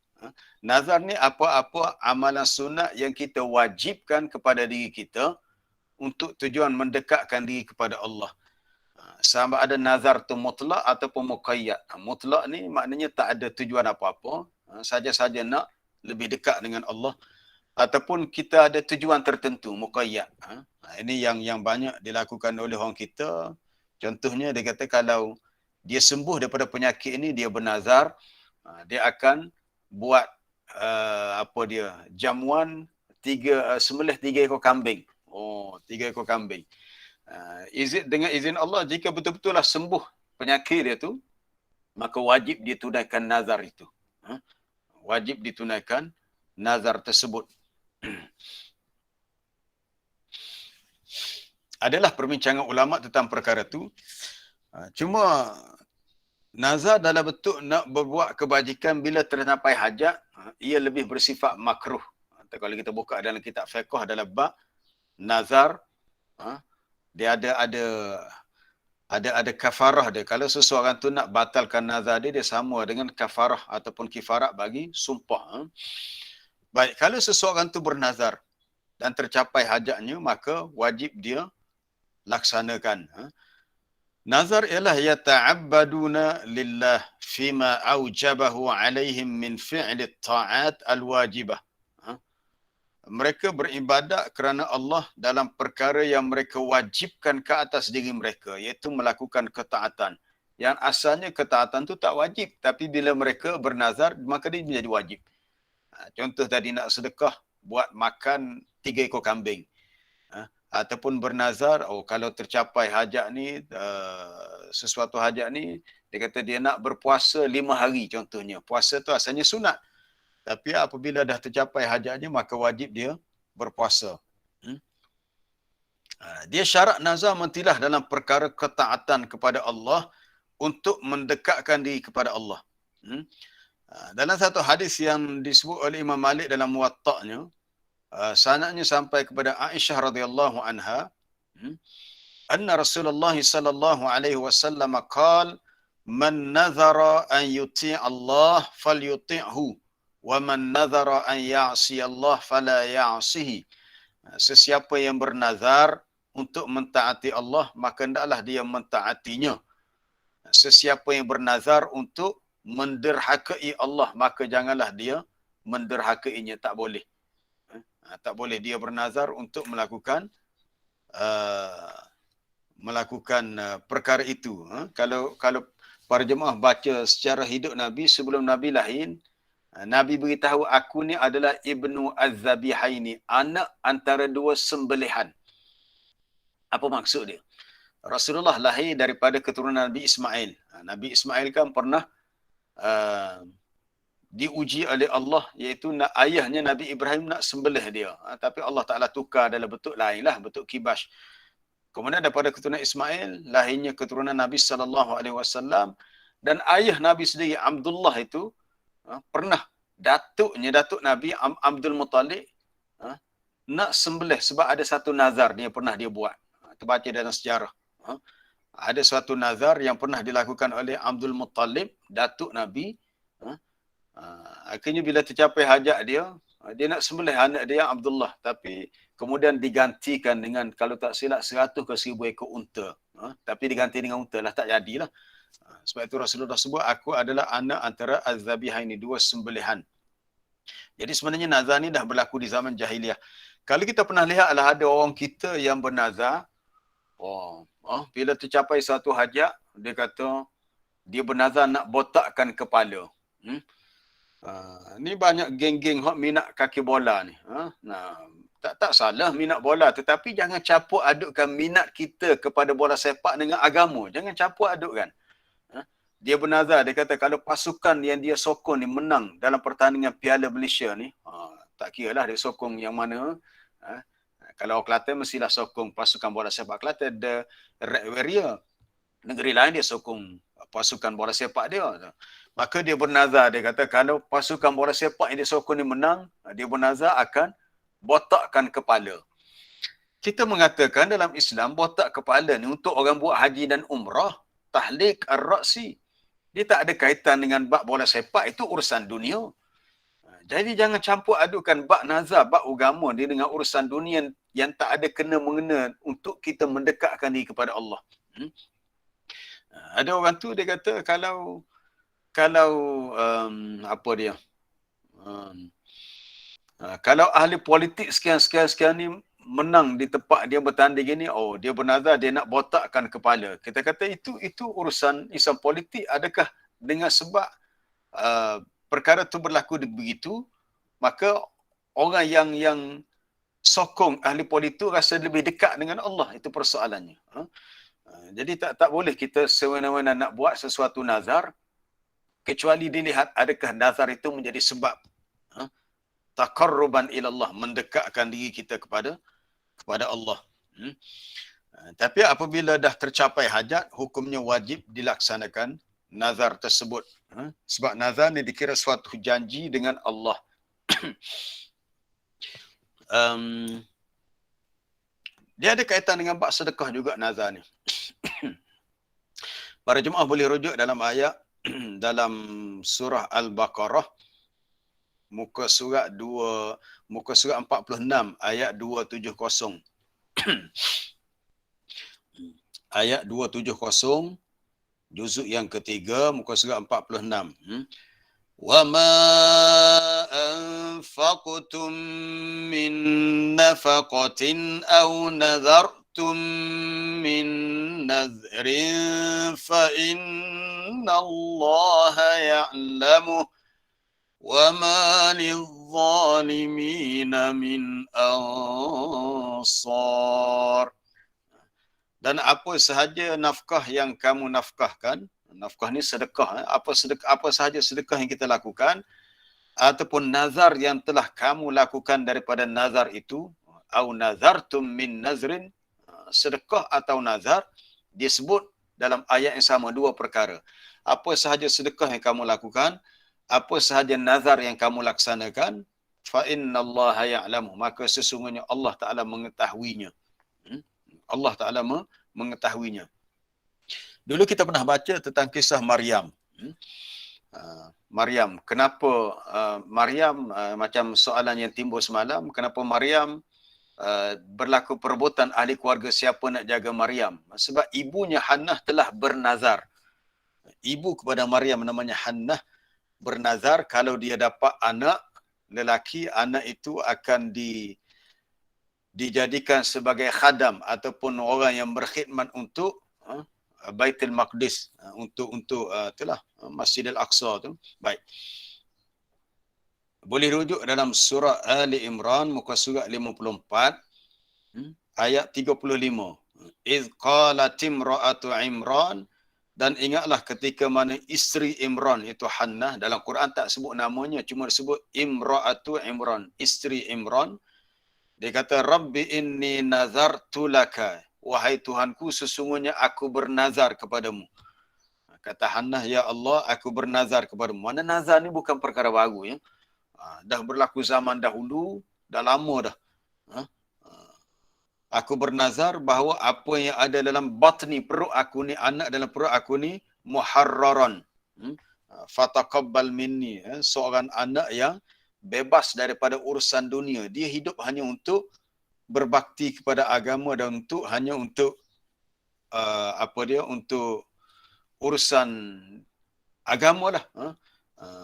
Nazar ni apa-apa amalan sunat yang kita wajibkan kepada diri kita untuk tujuan mendekatkan diri kepada Allah. Sama ada nazar tu mutlak ataupun muqayyad. Mutlak ni maknanya tak ada tujuan apa-apa, saja-saja nak lebih dekat dengan Allah, ataupun kita ada tujuan tertentu, muqayyad. Ini yang banyak dilakukan oleh orang kita. Contohnya dia kata kalau dia sembuh daripada penyakit ini, dia bernazar, dia akan buat jamuan sembelih 3 ekor kambing. 3 ekor kambing. Dengan izin Allah, jika betul-betullah sembuh penyakit dia tu, maka wajib dia tunaikan nazar itu. Wajib ditunaikan nazar tersebut. Adalah perbincangan ulama tentang perkara tu. Cuma nazar dalam bentuk nak berbuat kebajikan bila tercapai hajat, ia lebih bersifat makruh. Kalau kita buka dalam kitab fiqh dalam bab nazar, dia ada kafarah dia. Kalau seseorang tu nak batalkan nazar dia, dia sama dengan kafarah ataupun kifarat bagi sumpah. Baik, kalau seseorang tu bernazar dan tercapai hajatnya, maka wajib dia laksanakan. Nazar ialah yata'abbaduna lillah fima aujabahu alaihim min fi'li ta'at al-wajibah. Mereka beribadat kerana Allah dalam perkara yang mereka wajibkan ke atas diri mereka, iaitu melakukan ketaatan. Yang asalnya ketaatan tu tak wajib, tapi bila mereka bernazar, maka dia menjadi wajib. Contoh tadi nak sedekah, buat makan 3 ekor kambing. Ataupun bernazar, kalau tercapai hajat ni, sesuatu hajat ni, dia kata dia nak berpuasa 5 hari contohnya. Puasa tu asalnya sunat. Tapi apabila dah tercapai hajatnya, maka wajib dia berpuasa. Dia syarat nazar mentilah dalam perkara ketaatan kepada Allah untuk mendekatkan diri kepada Allah. Dalam satu hadis yang disebut oleh Imam Malik dalam Muwatta'nya, sanadnya sampai kepada Aisyah radhiyallahu anha, anna Rasulullah sallallahu alaihi wasallam qala man nadhara an yuti' Allah falyuti'hu wa man nadhara an ya'si Allah fala ya'sihi. Sesiapa yang bernazar untuk mentaati Allah, maka hendaklah dia mentaatinya. Sesiapa yang bernazar untuk menderhakai Allah, maka janganlah dia menderhakainya. Tak boleh. Tak boleh dia bernazar untuk melakukan perkara itu. Kalau para jemaah baca secara hidup Nabi sebelum Nabi lahir, Nabi beritahu, aku ni adalah Ibnu Az-Zabihaini, anak antara dua sembelihan. Apa maksud dia? Rasulullah lahir daripada keturunan Nabi Ismail. Nabi Ismail kan pernah diuji oleh Allah, iaitu ayahnya Nabi Ibrahim nak sembelih dia. Tapi Allah Ta'ala tukar dalam bentuk lain lah, bentuk kibash. Kemudian daripada keturunan Ismail, lahirnya keturunan Nabi SAW, dan ayah Nabi sendiri, Abdullah itu, pernah Datuk Nabi Abdul Muttalib nak sembelih sebab ada satu nazar dia pernah dia buat. Terbaca dalam sejarah. Ada suatu nazar yang pernah dilakukan oleh Abdul Muttalib, Datuk Nabi. Akhirnya bila tercapai hajat dia nak sembelih anak dia Abdullah, tapi kemudian digantikan dengan, kalau tak silap, 100 ke 1000 ekor unta. Tapi diganti dengan unta lah, tak jadilah. Sebab itu Rasulullah sebut, aku adalah anak antara Az-Zabihaini, dua sembelihan. Jadi sebenarnya nazar ni dah berlaku di zaman jahiliah. Kalau kita pernah lihat lah, ada orang kita yang bernazar, bila tercapai satu hajat, dia kata dia bernazar nak botakkan kepala. Ni banyak geng-geng hok minat kaki bola ni. Tak salah minat bola, tetapi jangan campur adukkan minat kita kepada bola sepak dengan agama. Jangan campur adukkan. Dia bernazar, dia kata kalau pasukan yang dia sokong ni menang dalam pertandingan Piala Malaysia ni, tak kira lah dia sokong yang mana. Kalau orang Kelantan mestilah sokong pasukan bola sepak Kelantan, the Red Warrior. Negeri lain dia sokong pasukan bola sepak dia. Maka dia bernazar, dia kata kalau pasukan bola sepak yang dia sokong ni menang, dia bernazar akan botakkan kepala. Kita mengatakan dalam Islam, botak kepala ni untuk orang buat haji dan umrah, tahliq ar-ra'si. Dia tak ada kaitan dengan bab bola sepak, itu urusan dunia. Jadi jangan campur adukan bab nazar, bab agama dia dengan urusan dunia yang tak ada kena-mengena untuk kita mendekatkan diri kepada Allah. Ada orang tu dia kata kalau apa dia? Kalau ahli politik sekian ni menang di tempat dia bertanding gini, dia bernazar dia nak botakkan kepala. Kita kata itu urusan Islam politik. Adakah dengan sebab perkara tu berlaku begitu, maka orang yang sokong ahli politik tu rasa lebih dekat dengan Allah? Itu persoalannya. Jadi tak boleh kita semena-mena nak buat sesuatu nazar kecuali dilihat adakah nazar itu menjadi sebab taqarruban ilallah, mendekatkan diri kita kepada Allah. Tapi apabila dah tercapai hajat, hukumnya wajib dilaksanakan nazar tersebut. Sebab nazar ni dikira suatu janji dengan Allah. Dia ada kaitan dengan bab sedekah juga nazar ni. Para jemaah boleh rujuk dalam ayat dalam surah Al-Baqarah muka surat 46 ayat 270. Ayat 270 juzuk yang ketiga muka surat 46. Wa ma anfaqtum min nafaqatin aw nadhartum min nadhrin fa innallaha ya'lamu wa ma lidh-dhalimina min ansar. Dan apa sahaja nafkah yang kamu nafkahkan, nafkah ni sedekah, apa sahaja sedekah yang kita lakukan, ataupun nazar yang telah kamu lakukan daripada nazar itu, au nazartum min nazrin, sedekah atau nazar, disebut dalam ayat yang sama dua perkara. Apa sahaja sedekah yang kamu lakukan, apa sahaja nazar yang kamu laksanakan, fa innallaha ya'lamu, maka sesungguhnya Allah Taala mengetahuinya. Allah Taala mengetahuinya. Dulu kita pernah baca tentang kisah Maryam. Maryam, kenapa Maryam, macam soalan yang timbul semalam, kenapa Maryam berlaku perebutan ahli keluarga siapa nak jaga Maryam? Sebab ibunya Hannah telah bernazar. Ibu kepada Maryam namanya Hannah bernazar kalau dia dapat anak lelaki, anak itu akan dijadikan sebagai khadam ataupun orang yang berkhidmat untuk Baitul Maqdis, untuk itulah Masjidil Aqsa tu. Baik. Boleh rujuk dalam surah Ali Imran muka surat 54 ayat 35. Iz qalat imra'atu Imran, dan ingatlah ketika mana isteri Imran itu Hannah, dalam Quran tak sebut namanya, cuma disebut imra'atu Imran, isteri Imran. Dia kata Rabbi inni nazartu laka, wahai Tuhanku sesungguhnya aku bernazar kepadamu. Kata Hannah, ya Allah aku bernazar kepadamu. Mana nazar ni bukan perkara baru ya. Dah berlaku zaman dahulu, dah lama dah. Aku bernazar bahawa apa yang ada dalam batni, perut aku ni, anak dalam perut aku ni, muharraran. Fataqabbal minni, seorang anak yang bebas daripada urusan dunia. Dia hidup hanya untuk berbakti kepada agama dan hanya untuk untuk urusan agama lah.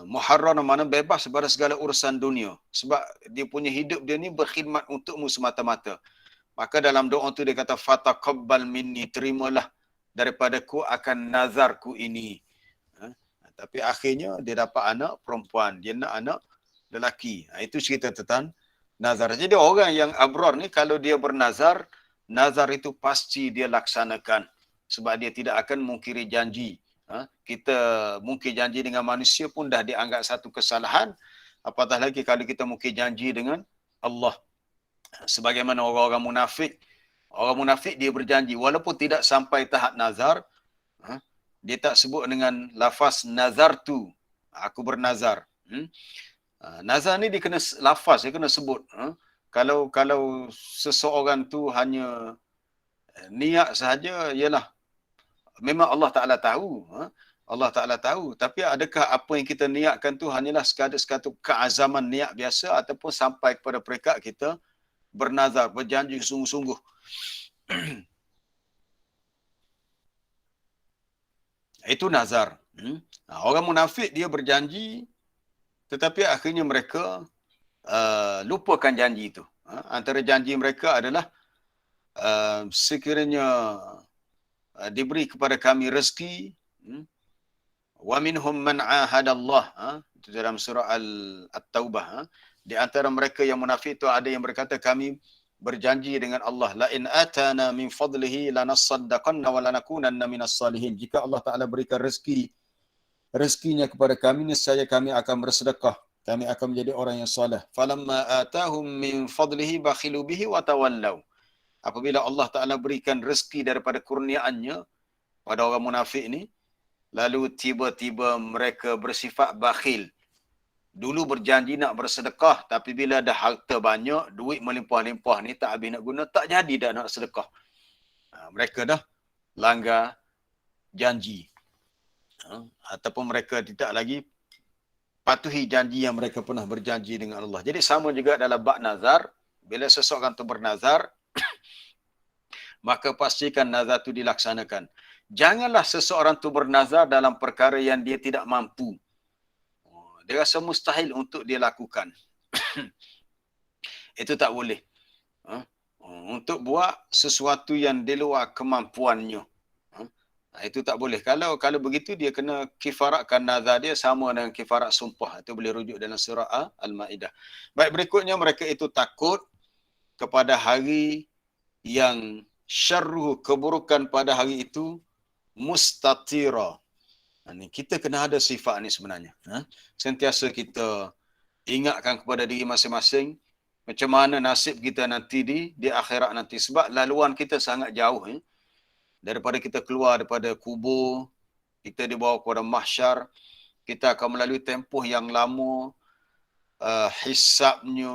Muharrar mana bebas daripada segala urusan dunia. Sebab dia punya hidup dia ni berkhidmat untukmu semata-mata. Maka dalam doa tu dia kata fataqabbal minni, terimalah daripadaku akan nazarku ini. Tapi akhirnya dia dapat anak perempuan, dia nak anak lelaki. Itu cerita tentang nazar. Jadi orang yang abrar ni kalau dia bernazar, nazar itu pasti dia laksanakan. Sebab dia tidak akan mungkiri janji. Kita mungkir janji dengan manusia pun dah dianggap satu kesalahan. Apatah lagi kalau kita mungkir janji dengan Allah. Sebagaimana orang-orang munafik. Orang munafik dia berjanji walaupun tidak sampai tahap nazar, dia tak sebut dengan lafaz nazartu, aku bernazar. Nazar ni dia kena lafaz, dia kena sebut. Kalau seseorang tu hanya niat sahaja, ialah memang Allah Ta'ala tahu. Allah Ta'ala tahu. Tapi adakah apa yang kita niatkan tu hanyalah sekadar keazaman niat biasa ataupun sampai kepada peringkat kita bernazar, berjanji sungguh-sungguh. Itu nazar. Orang munafik dia berjanji tetapi akhirnya mereka lupakan janji itu. Antara janji mereka adalah sekiranya diberi kepada kami rezeki, wa minhum man ahadallah, itu dalam surah At-Taubah. Di antara mereka yang munafik itu ada yang berkata kami berjanji dengan Allah, la in atana min fadlihi lanasaddaqanna wa lanakunanna minas salihin. Jika Allah Taala berikan rezekinya kepada kami, nescaya kami akan bersedekah, kami akan menjadi orang yang soleh. Falamma atahum min fadlihi bakhilu bihi wa tawallaw. Apabila Allah Taala berikan rezeki daripada kurniaannya pada orang munafik ni, lalu tiba-tiba mereka bersifat bakhil. Dulu berjanji nak bersedekah, tapi bila dah harta banyak, duit melimpah-limpah ni tak habis nak guna, tak jadi dah nak sedekah. Mereka dah langgar janji. Ataupun mereka tidak lagi patuhi janji yang mereka pernah berjanji dengan Allah. Jadi sama juga dalam bab nazar, bila seseorang tu bernazar, maka pastikan nazar tu dilaksanakan. Janganlah seseorang tu bernazar dalam perkara yang dia tidak mampu. Dia rasa mustahil untuk dia lakukan. Itu tak boleh. Untuk buat sesuatu yang di luar kemampuannya. Itu tak boleh. Kalau begitu dia kena kifaratkan nazar dia sama dengan kifarat sumpah. Itu boleh rujuk dalam surah Al-Ma'idah. Baik, berikutnya mereka itu takut kepada hari yang syarruh, keburukan pada hari itu mustatira. Kita kena ada sifat ni sebenarnya. Sentiasa kita ingatkan kepada diri masing-masing, macam mana nasib kita nanti di akhirat nanti. Sebab laluan kita sangat jauh. Daripada kita keluar daripada kubur, kita dibawa kepada mahsyar, kita akan melalui tempoh yang lama, hisabnya,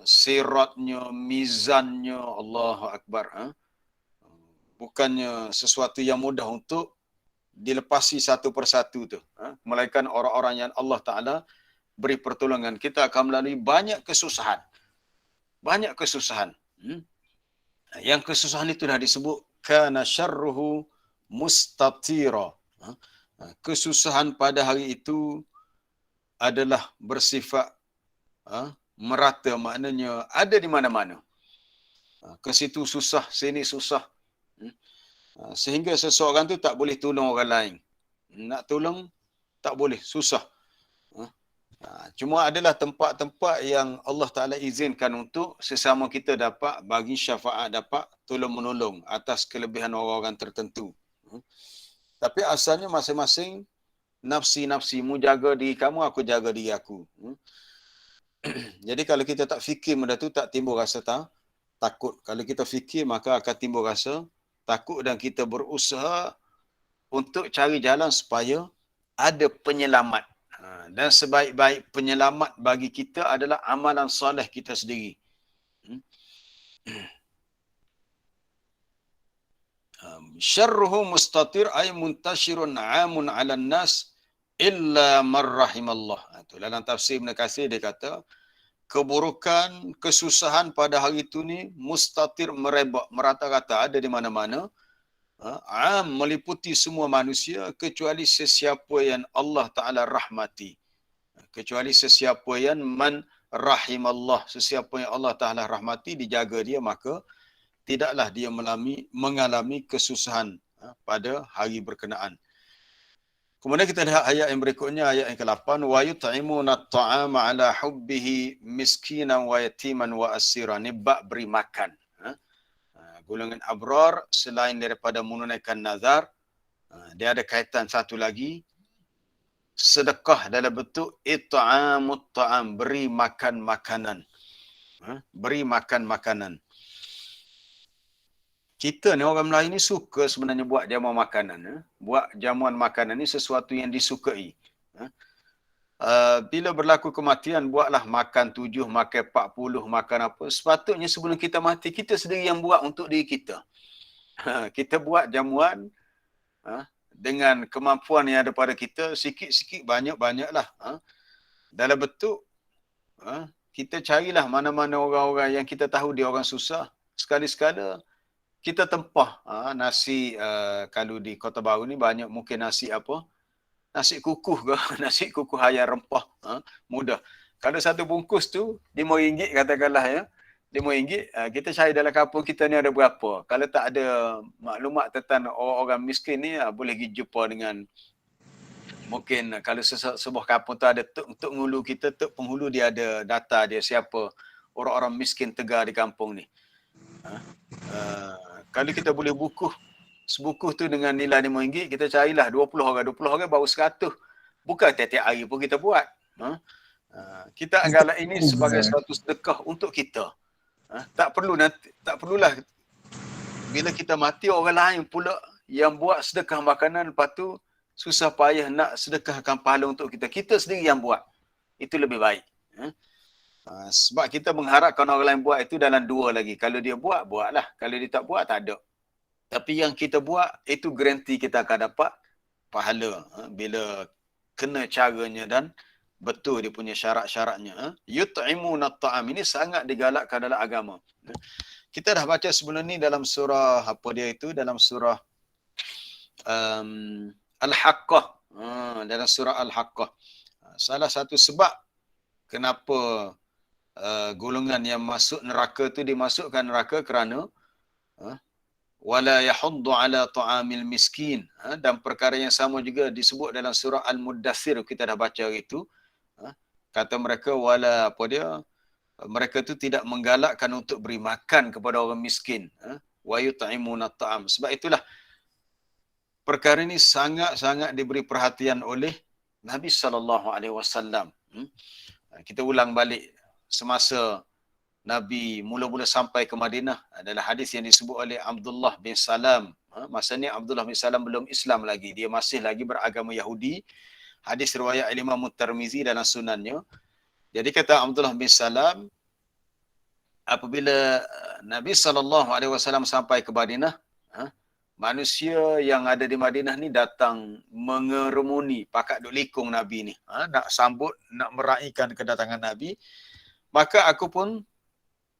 siratnya, mizannya, Allahu Akbar. Bukannya sesuatu yang mudah untuk dilepasi satu persatu tu. Melainkan orang-orang yang Allah Ta'ala beri pertolongan. Kita akan melalui banyak kesusahan. Banyak kesusahan. Yang kesusahan itu dah disebut kana syarruhu mustatira. Kesusahan pada hari itu adalah bersifat merata, maknanya ada di mana-mana. Ke situ susah, sini susah. Sehingga seseorang tu tak boleh tolong orang lain. Nak tolong tak boleh, susah. Cuma adalah tempat-tempat yang Allah Ta'ala izinkan untuk sesama kita dapat bagi syafaat, dapat tolong menolong atas kelebihan orang-orang tertentu. Tapi asalnya masing-masing nafsi-nafsimu jaga diri kamu, aku jaga diri aku. Jadi kalau kita tak fikir benda tu, tak timbul rasa takut. Kalau kita fikir, maka akan timbul rasa takut dan kita berusaha untuk cari jalan supaya ada penyelamat. Dan sebaik-baik penyelamat bagi kita adalah amalan soleh kita sendiri. Syarruhu mustatir ay muntashirun amun 'alan nas illa man rahimallah. Itu dalam tafsir Ibn Katsir dia kata keburukan, kesusahan pada hari itu ni mustatir, merebak, merata-rata, ada di mana-mana. Meliputi semua manusia kecuali sesiapa yang Allah Ta'ala rahmati. Kecuali sesiapa yang man rahimallah, sesiapa yang Allah Ta'ala rahmati, dijaga dia, maka tidaklah dia mengalami kesusahan pada hari berkenaan. Kemudian kita lihat ayat yang berikutnya, ayat yang ke-8, wa yut'imuna at-ta'ama 'ala hubbihi miskinan wa yatiman wa asira. Ni bab beri makan. Golongan abrar selain daripada menunaikan nazar, dia ada kaitan satu lagi, sedekah dalam bentuk it'amut ta'am, beri makan makanan. Beri makan makanan. Kita ni orang Melayu ni suka sebenarnya buat jamuan makanan. Buat jamuan makanan ni sesuatu yang disukai. Bila berlaku kematian, buatlah makan 7, makan 40, makan apa. Sepatutnya sebelum kita mati, kita sendiri yang buat untuk diri kita. Kita buat jamuan dengan kemampuan yang ada pada kita, sikit-sikit, banyak-banyaklah. Dalam bentuk, kita carilah mana-mana orang-orang yang kita tahu dia orang susah. Sekali-sekala, kita tempah nasi. Kalau di Kota Baru ni banyak mungkin nasi apa, nasi kukuh ke, nasi kukuh ayam rempah, mudah. Kalau satu bungkus tu RM5 katakanlah ya, RM5, kita cari dalam kampung kita ni ada berapa. Kalau tak ada maklumat tentang orang-orang miskin ni, boleh pergi jumpa dengan, mungkin kalau sebuah kampung tu ada tok ngulu kita, tok penghulu, dia ada data dia siapa orang-orang miskin tegar di kampung ni. Kalau kita boleh bukuh sebukuh tu dengan nilai RM5, kita carilah 20 orang. 20 orang baru 100. Bukan tiap-tiap hari pun kita buat. Kita anggaplah ini sebagai suatu sedekah untuk kita. Tak perlulah bila kita mati orang lain pula yang buat sedekah makanan, lepas tu susah payah nak sedekahkan pahala untuk kita. Kita sendiri yang buat. Itu lebih baik. Sebab kita mengharapkan orang lain buat itu dalam dua lagi. Kalau dia buat, buatlah. Kalau dia tak buat, tak ada. Tapi yang kita buat, itu garanti kita akan dapat pahala. Bila kena caranya dan betul dia punya syarat-syaratnya. Yut'imuna at-ta'am. Ini sangat digalakkan dalam agama. Kita dah baca sebelum ni dalam surah, apa dia itu? Dalam surah Al-Haqqah. Dalam surah Al-Haqqah. Salah satu sebab kenapa golongan yang masuk neraka tu dimasukkan neraka kerana wala yahuddu ala ta'amil miskin. Dan perkara yang sama juga disebut dalam surah Al-Muddathir, kita dah baca itu. Kata mereka wala apa dia, mereka tu tidak menggalakkan untuk beri makan kepada orang miskin. Wa yut'imuna ta'am. Sebab itulah perkara ini sangat-sangat diberi perhatian oleh Nabi sallallahu alaihi wasallam. Kita ulang balik semasa Nabi mula-mula sampai ke Madinah adalah hadis yang disebut oleh Abdullah bin Salam. Masa ni Abdullah bin Salam belum Islam lagi. Dia masih lagi beragama Yahudi. Hadis riwayat Imam Tirmizi dalam sunannya. Jadi kata Abdullah bin Salam, apabila Nabi SAW sampai ke Madinah, manusia yang ada di Madinah ni datang mengerumuni, pakat duk likung Nabi ni. Nak sambut, nak meraihkan kedatangan Nabi. Maka aku pun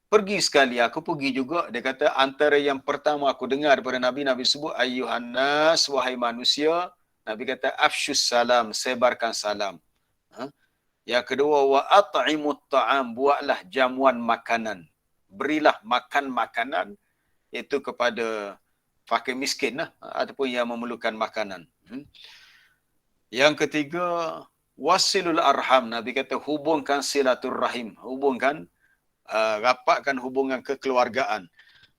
pergi sekali, aku pergi juga. Dia kata antara yang pertama aku dengar daripada Nabi, Nabi sebut ayyuhan nas, wahai manusia. Nabi kata afshus salam, sebarkan salam. Yang kedua, wa at'imut ta'am, buatlah jamuan makanan. Berilah makan makanan itu kepada fakir miskin lah, ataupun yang memerlukan makanan. Yang ketiga, wasilul arham. Nabi kata hubungkan silaturrahim, hubungkan rapatkan hubungan kekeluargaan.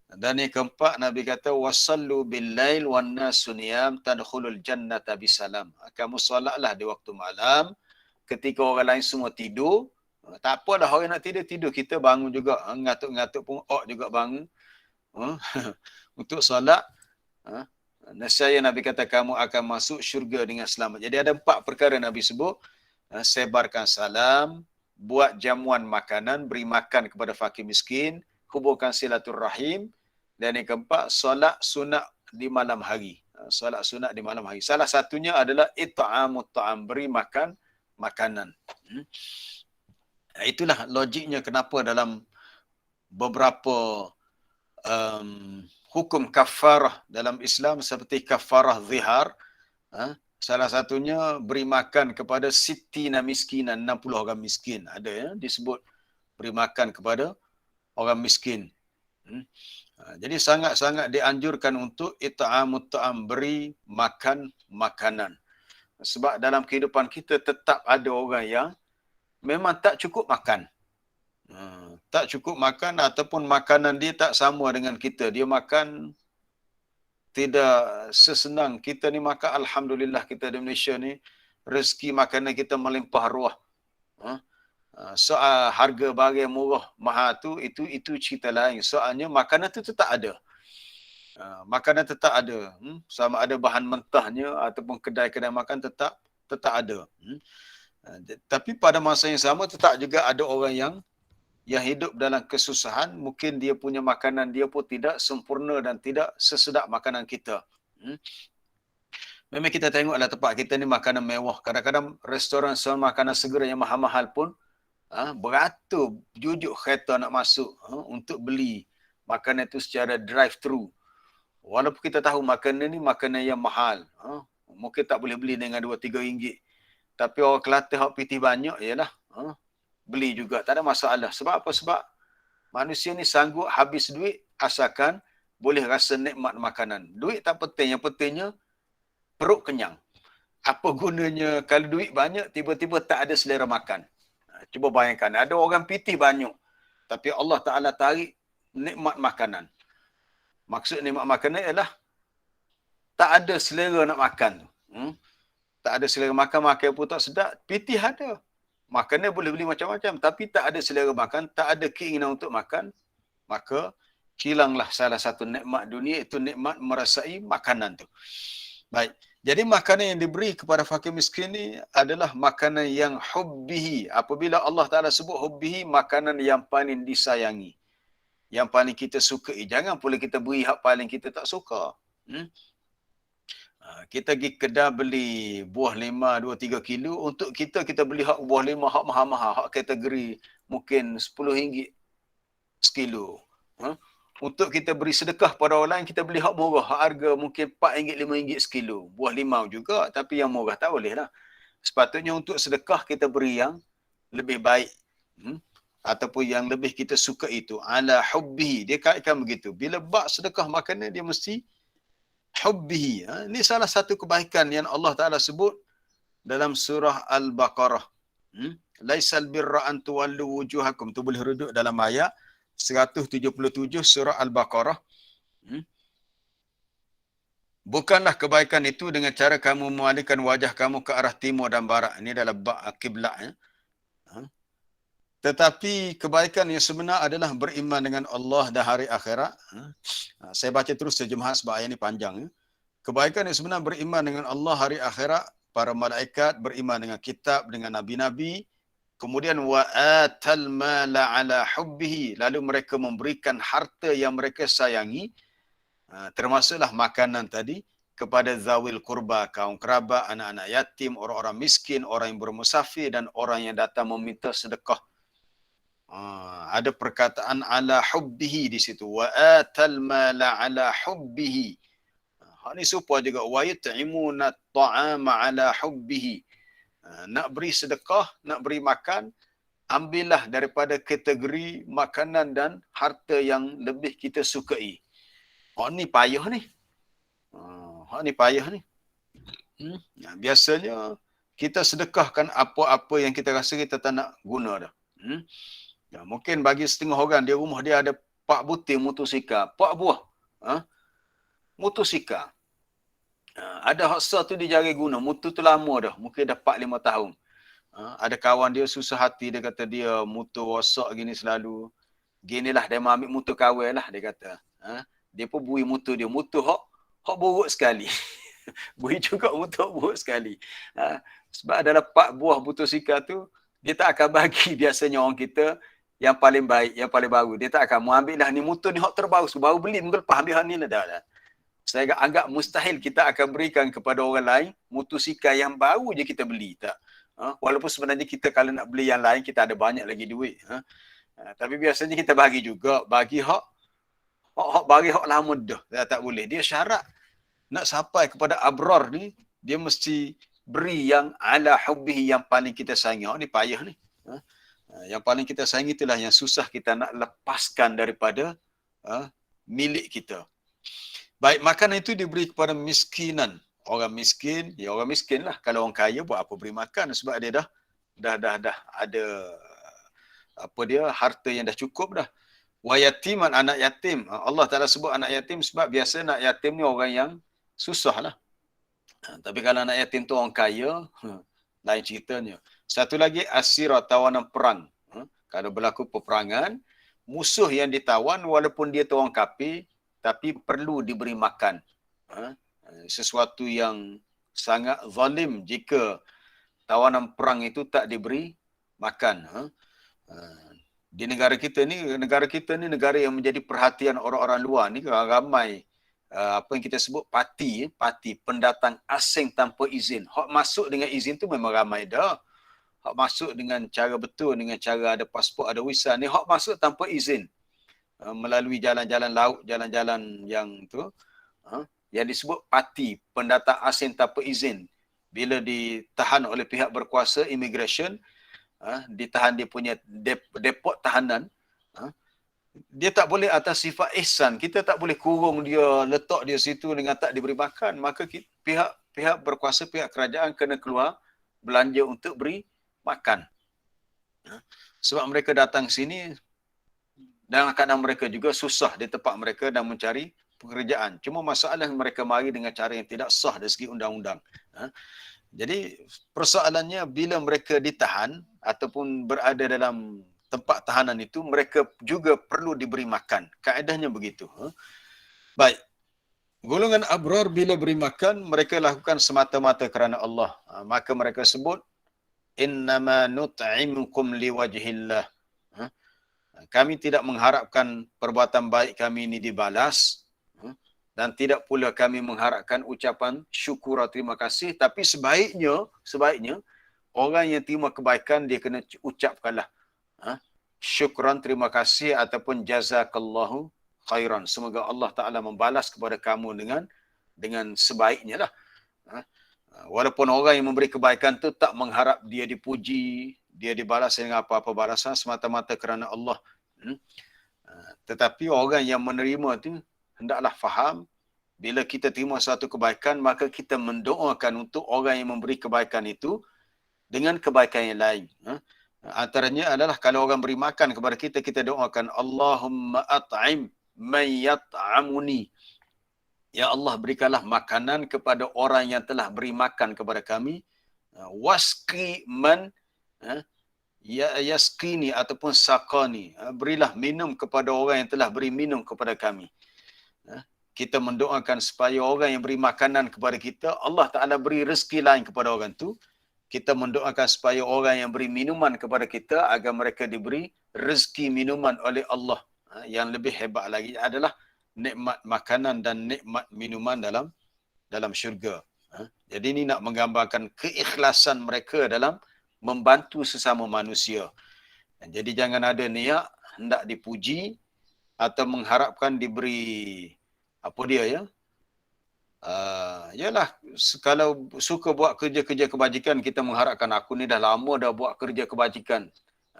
Dan yang keempat, Nabi kata wasallu bil lail wan nasu niyam tadkhulul jannata bisalam. Kamu solatlah di waktu malam ketika orang lain semua tidur. Tak apalah orang nak tidur, kita bangun juga. Ngatuk-ngatuk pun juga bangun untuk solat. Nescaya Nabi kata kamu akan masuk syurga dengan selamat. Jadi ada 4 perkara Nabi sebut. Sebarkan salam, buat jamuan makanan, beri makan kepada fakir miskin, hubungkan silaturrahim, dan yang keempat, solat sunat di malam hari. Solat sunat di malam hari. Salah satunya adalah it'amut ta'am, beri makan makanan. Itulah logiknya kenapa dalam beberapa hukum kafarah dalam Islam seperti kafarah zihar, salah satunya beri makan kepada sittina miskinan, 60 orang miskin. Ada ya, disebut beri makan kepada orang miskin. Jadi sangat-sangat dianjurkan untuk it'amut ta'am, beri makan makanan. Sebab dalam kehidupan kita tetap ada orang yang memang tak cukup makan. Tak cukup makan ataupun makanan dia tak sama dengan kita. Dia makan tidak sesenang kita ni makan. Alhamdulillah kita di Malaysia ni rezeki makanan kita melimpah ruah. Soal harga barang murah mahal tu itu cerita lain. Soalnya makanan tu tak ada. Makanan tetap ada. Sama ada bahan mentahnya ataupun kedai-kedai makan tetap ada. Tapi pada masa yang sama tetap juga ada orang yang hidup dalam kesusahan, mungkin dia punya makanan dia pun tidak sempurna dan tidak sesedap makanan kita. Memang kita tengoklah tempat kita ni makanan mewah. Kadang-kadang restoran makanan segera yang mahal-mahal pun beratur jujuk kereta nak masuk untuk beli makanan itu secara drive-thru. Walaupun kita tahu makanan ni makanan yang mahal. Mungkin tak boleh beli dengan 2-3 ringgit. Tapi orang Kelantan hak pitih banyak ialah beli juga, tak ada masalah. Sebab apa? Sebab manusia ni sanggup habis duit asalkan boleh rasa nikmat makanan. Duit tak penting, yang pentingnya perut kenyang. Apa gunanya kalau duit banyak tiba-tiba tak ada selera makan? Cuba bayangkan, ada orang pitih banyak tapi Allah Ta'ala tarik nikmat makanan. Maksud nikmat makanan ialah tak ada selera nak makan. Tak ada selera makan pun tak sedap, pitih ada. Makanan boleh beli macam-macam, tapi tak ada selera makan, tak ada keinginan untuk makan, maka hilanglah salah satu nikmat dunia, itu nikmat merasai makanan tu. Baik, jadi makanan yang diberi kepada fakir miskin ni adalah makanan yang hubbihi. Apabila Allah Ta'ala sebut hubbihi, makanan yang paling disayangi, yang paling kita sukai. Jangan pula kita beri hak paling kita tak suka. Kita pergi kedai beli buah lima 2-3 kilo. Untuk kita beli hak buah lima hak mahal-mahal, hak kategori mungkin RM10 sekilo. Untuk kita beri sedekah pada orang lain, kita beli hak murah, hak harga mungkin RM4, RM5 sekilo. Buah limau juga, tapi yang murah tak boleh lah. Sepatutnya untuk sedekah kita beri yang lebih baik. Ataupun yang lebih kita suka itu. Ala hubbihi. Dia kaitkan begitu. Bila bak sedekah makanan, dia mesti hubbihi. Ini salah satu kebaikan yang Allah Ta'ala sebut dalam surah Al-Baqarah. Laisal birra an tuwallu wujuhakum. Tu boleh ruduk dalam ayat 177 surah Al-Baqarah. Bukanlah kebaikan itu dengan cara kamu memalingkan wajah kamu ke arah timur dan barat. Ini dalam kiblat. Tetapi kebaikan yang sebenar adalah beriman dengan Allah dan hari akhirat. Saya baca terus terjemahan sebab ayat ini panjang. Kebaikan yang sebenar beriman dengan Allah, hari akhirat, para malaikat, beriman dengan kitab, dengan nabi-nabi. Kemudian wa atal mala ala hubbihi, lalu mereka memberikan harta yang mereka sayangi, termasuklah makanan tadi, kepada zawil kurba, kaum kerabat, anak-anak yatim, orang-orang miskin, orang yang bermusafir dan orang yang datang meminta sedekah. Ada perkataan ala hubbihi di situ, wa atal mala ala hubbihi. Hak ni serupa juga wa yut'imuna ta'ama ala hubbihi. Nak beri sedekah, nak beri makan, ambillah daripada kategori makanan dan harta yang lebih kita sukai. Hak ni payah ni. Hak ni payah ni. Biasanya kita sedekahkan apa-apa yang kita rasa kita tak nak guna dah. Mungkin bagi setengah orang, dia rumah dia ada 4 butir motosikal, 4 buah motosikal. Ada hak satu dia jari guna, motor tu lama dah, mungkin dah 4-5 tahun. Ada kawan dia susah hati, dia kata dia motor rosak gini selalu. Ginilah dia mau ambil motor kawan lah, dia kata. Dia pun bui motor dia, motor hak buruk sekali. Bui juga motor buruk sekali. Sebab dalam 4 buah motosikal tu, dia tak akan bagi biasanya orang kita yang paling baik, yang paling baru. Dia tak akan mau ambil dah ni motor ni hak terbaru, baru beli minggu lepas ambil hak ni dah. Saya anggap mustahil kita akan berikan kepada orang lain motosikal yang baru je kita beli, tak. Walaupun sebenarnya kita kalau nak beli yang lain kita ada banyak lagi duit. Tapi biasanya kita bagi juga, bagi hak bagi hak lama dah. Tak boleh. Dia syarat nak sampai kepada abrar ni, dia mesti beri yang ala hubbihi, yang paling kita sayangi. Ni payah ni. Yang paling kita sayangi itulah yang susah kita nak lepaskan daripada milik kita. Baik, makanan itu diberi kepada miskinan. Orang miskin, ya orang miskin lah. Kalau orang kaya buat apa beri makan, sebab dia dah ada harta yang dah cukup dah. Wa yatiman, anak yatim. Allah Taala sebut anak yatim sebab biasa anak yatim ni orang yang susah lah. Tapi kalau anak yatim tu orang kaya, lain ceritanya. Satu lagi, asirah, tawanan perang. Kalau berlaku peperangan, musuh yang ditawan walaupun dia tu orang kafir, tapi perlu diberi makan. Sesuatu yang sangat zalim jika tawanan perang itu tak diberi makan. Di negara kita ni negara yang menjadi perhatian orang-orang luar ni, ramai apa yang kita sebut parti, pendatang asing tanpa izin. Hak masuk dengan izin tu memang ramai dah. Hak masuk dengan cara betul, dengan cara ada pasport, ada visa ni, hak masuk tanpa izin. Melalui jalan-jalan laut, jalan-jalan yang tu, yang disebut parti, pendatang asing tanpa izin. Bila ditahan oleh pihak berkuasa, immigration, ditahan dia punya depot tahanan, dia tak boleh atas sifat ihsan. Kita tak boleh kurung dia, letak dia situ dengan tak diberi makan. Maka pihak berkuasa, pihak kerajaan kena keluar belanja untuk beri makan. Sebab mereka datang sini dan kadang mereka juga susah di tempat mereka dan mencari pekerjaan. Cuma masalah mereka mari dengan cara yang tidak sah dari segi undang-undang. Jadi persoalannya bila mereka ditahan ataupun berada dalam tempat tahanan itu, mereka juga perlu diberi makan. Kaedahnya begitu. Baik. Golongan abrar bila beri makan, mereka lakukan semata-mata kerana Allah. Maka mereka sebut, innama nut'imukum liwajhillah. Kami tidak mengharapkan perbuatan baik kami ini dibalas, dan tidak pula kami mengharapkan ucapan syukur atau terima kasih, tapi sebaiknya orang yang terima kebaikan dia kena ucapkanlah syukran, terima kasih, ataupun jazakallahu khairan. Semoga Allah Ta'ala membalas kepada kamu dengan sebaiknya lah. Walaupun orang yang memberi kebaikan tu tak mengharap dia dipuji, dia dibalas dengan apa-apa balasan, semata-mata kerana Allah. Tetapi orang yang menerima tu hendaklah faham, bila kita terima suatu kebaikan, maka kita mendoakan untuk orang yang memberi kebaikan itu dengan kebaikan yang lain. Antaranya adalah kalau orang beri makan kepada kita, kita doakan, Allahumma at'im man yat'amuni. Ya Allah, berikanlah makanan kepada orang yang telah beri makan kepada kami. Wasqi man yaskini ataupun sakani, berilah minum kepada orang yang telah beri minum kepada kami. Kita mendoakan supaya orang yang beri makanan kepada kita, Allah Ta'ala beri rezeki lain kepada orang tu. Kita mendoakan supaya orang yang beri minuman kepada kita, agar mereka diberi rezeki minuman oleh Allah. Yang lebih hebat lagi adalah nikmat makanan dan nikmat minuman dalam syurga. Jadi ini nak menggambarkan keikhlasan mereka dalam membantu sesama manusia. Jadi jangan ada niat hendak dipuji atau mengharapkan diberi apa dia ya. Yalah, kalau suka buat kerja-kerja kebajikan, kita mengharapkan aku ni dah lama dah buat kerja kebajikan.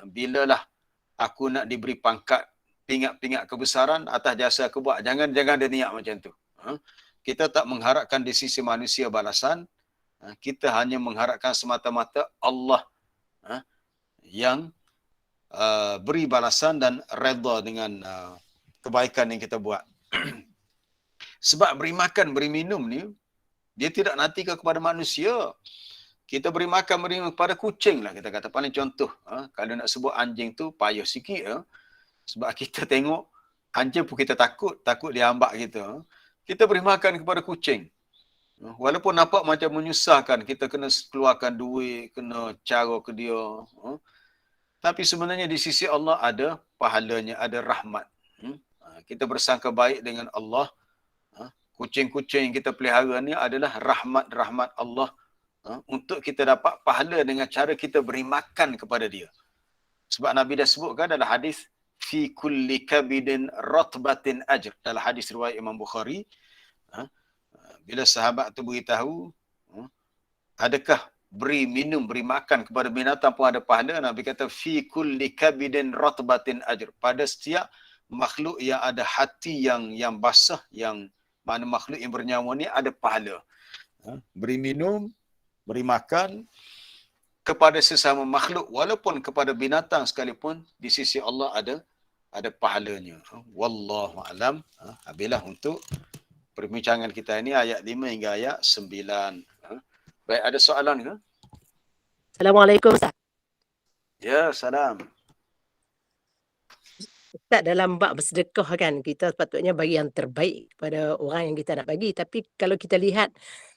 Bilalah aku nak diberi pangkat, pingat-pingat kebesaran atas jasa aku buat. Jangan ada niat macam tu. Kita tak mengharapkan di sisi manusia balasan. Kita hanya mengharapkan semata-mata Allah yang beri balasan dan redha dengan kebaikan yang kita buat. Sebab beri makan, beri minum ni, dia tidak nantikan kepada manusia. Kita beri makan, beri minum kepada kucing lah, kita kata. Paling contoh, kalau nak sebut anjing tu, payah sikit. Sebab kita tengok, anjing pun kita takut dia hambak kita. Kita beri makan kepada kucing. Walaupun nampak macam menyusahkan, kita kena keluarkan duit, kena cara ke dia. Tapi sebenarnya di sisi Allah ada pahalanya, ada rahmat. Kita bersangka baik dengan Allah. Kucing-kucing yang kita pelihara ni adalah rahmat-rahmat Allah untuk kita dapat pahala dengan cara kita beri makan kepada dia. Sebab Nabi dah sebutkan dalam hadis fi kulli kabidin ratbatin ajr, dalam hadis riwayat Imam Bukhari. Bila sahabat tu beritahu, adakah beri minum, beri makan kepada binatang pun ada pahala, Nabi kata fi kulli kabidin ratbatin ajr, pada setiap makhluk yang ada hati yang basah, yang mana makhluk yang bernyawa ni ada pahala. Beri minum, beri makan kepada sesama makhluk, walaupun kepada binatang sekalipun, di sisi Allah ada pahalanya. Wallahu alam. Habislah untuk perbincangan kita ini, ayat 5 hingga ayat 9. Baik, ada soalan ke? Assalamualaikum Ustaz. Ya, salam. Ustaz, dalam bab bersedekah kan, kita sepatutnya bagi yang terbaik kepada orang yang kita nak bagi. Tapi kalau kita lihat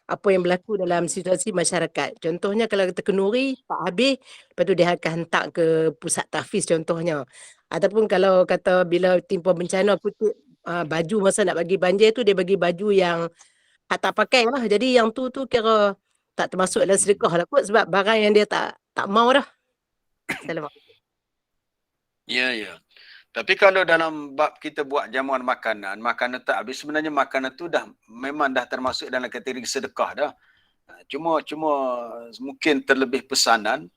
apa yang berlaku dalam situasi masyarakat, contohnya kalau kita kenuri, tak habis, lepas tu dia akan hantar ke pusat tahfiz contohnya. Ataupun kalau kata bila timpa bencana, kutip baju masa nak bagi banjir tu, dia bagi baju yang tak pakai lah. Jadi yang tu kira tak termasuk dalam sedekah lah kot, sebab barang yang dia tak mau dah. Assalamualaikum. Ya. Tapi kalau dalam bab kita buat jamuan makanan tak habis, sebenarnya makanan tu memang dah termasuk dalam kategori sedekah dah. Cuma mungkin terlebih pesanan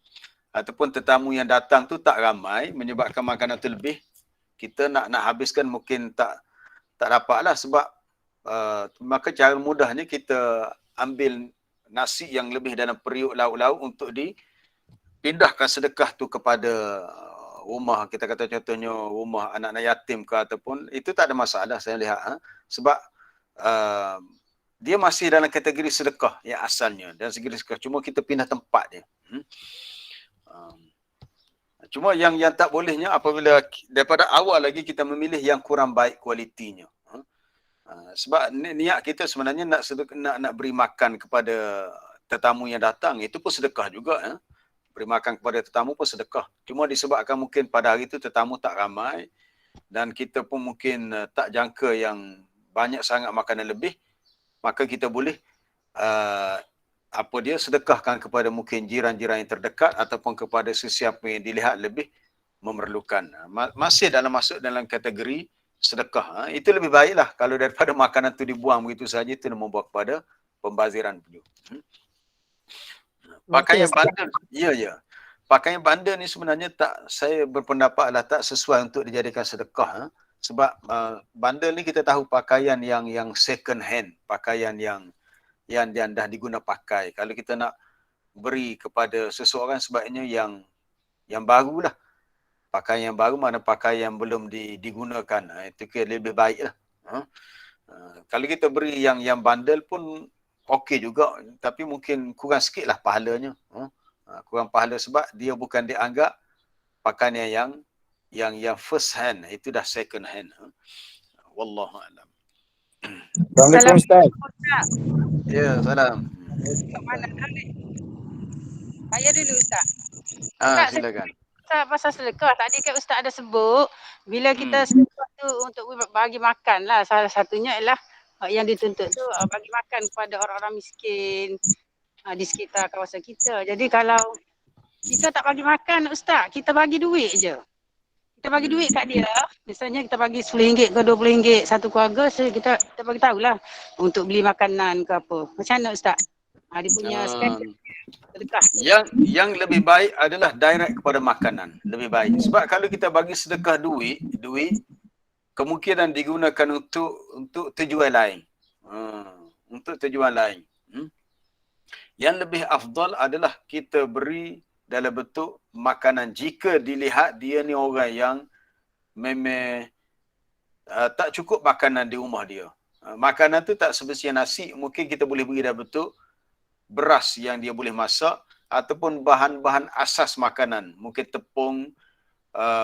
ataupun tetamu yang datang tu tak ramai, menyebabkan makanan tu lebih. Kita nak habiskan mungkin tak dapatlah, sebab maka cara mudahnya kita ambil nasi yang lebih dalam periuk lauk-lauk untuk dipindahkan sedekah tu kepada rumah, kita kata contohnya rumah anak-anak yatim ke, ataupun itu tak ada masalah saya lihat. Sebab dia masih dalam kategori sedekah yang asalnya, dan segera sedekah, cuma kita pindah tempat dia. Cuma yang tak bolehnya apabila daripada awal lagi kita memilih yang kurang baik kualitinya. Sebab niat kita sebenarnya nak beri makan kepada tetamu yang datang, itu pun sedekah juga. Beri makan kepada tetamu pun sedekah. Cuma disebabkan mungkin pada hari itu tetamu tak ramai, dan kita pun mungkin tak jangka yang banyak sangat makanan lebih, maka kita boleh sedekahkan kepada mungkin jiran-jiran yang terdekat, ataupun kepada sesiapa yang dilihat lebih memerlukan. Masih masuk dalam kategori sedekah. Itu lebih baiklah kalau daripada makanan tu dibuang begitu saja, itu membawa kepada pembaziran punya. Pakaian bandar, ya. Pakaian bandar ni sebenarnya saya berpendapatlah tak sesuai untuk dijadikan sedekah. Sebab bandar ni kita tahu pakaian yang second hand, pakaian yang dah diguna pakai. Kalau kita nak beri kepada seseorang, sebaiknya yang barulah. Pakaian yang baru, mana pakaian yang belum digunakan. Itu lebih baik lah. Kalau kita beri yang bandel pun okey juga, tapi mungkin kurang sikit lah pahalanya. Kurang pahala sebab dia bukan dianggap pakaian yang first hand, itu dah second hand. Wallahu a'lam. Assalamualaikum Ustaz. Ya, salam. Kat mana dah ni? Saya dulu Ustaz. Ah, Ustaz, silakan. Ustaz pasal sedekah. Tadi kan Ustaz ada sebut bila kita sedekah tu untuk bagi makan lah. Salah satunya ialah yang dituntut tu bagi makan kepada orang-orang miskin di sekitar kawasan kita. Jadi kalau kita tak bagi makan Ustaz, kita bagi duit je. Kita bagi duit kat dia. Misalnya kita bagi RM10 ke RM20 satu keluarga, so kita bagi tahulah untuk beli makanan ke apa. Macam mana Ustaz? Dia punya standard sedekah. Yang lebih baik adalah direct kepada makanan. Lebih baik. Sebab kalau kita bagi sedekah duit kemungkinan digunakan untuk tujuan lain. Untuk tujuan lain. Yang lebih afdal adalah kita beri dalam bentuk makanan. Jika dilihat dia ni orang yang memang tak cukup makanan di rumah dia. Makanan tu tak sebesar nasi, mungkin kita boleh beri dalam bentuk beras yang dia boleh masak, ataupun bahan-bahan asas makanan. Mungkin tepung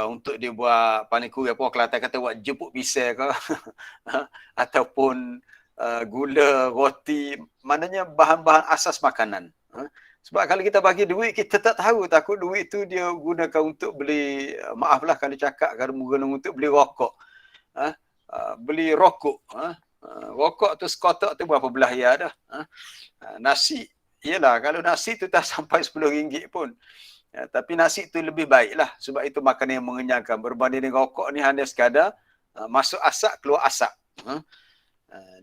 untuk dia buat panikuri apa, Kelantan kata buat jepuk pisang ke, ataupun gula, roti, maknanya bahan-bahan asas makanan. Sebab kalau kita bagi duit, kita tak tahu, takut duit tu dia gunakan untuk beli, maaflah kalau cakap, kalau guna untuk beli rokok. Beli rokok. Rokok tu sekotak tu berapa belah ya dah. Nasi, iyalah kalau nasi tu tak sampai RM10 pun. Tapi nasi tu lebih baik lah. Sebab itu makanan yang mengenyangkan. Berbanding dengan rokok ni hanya sekadar masuk asap, keluar asap.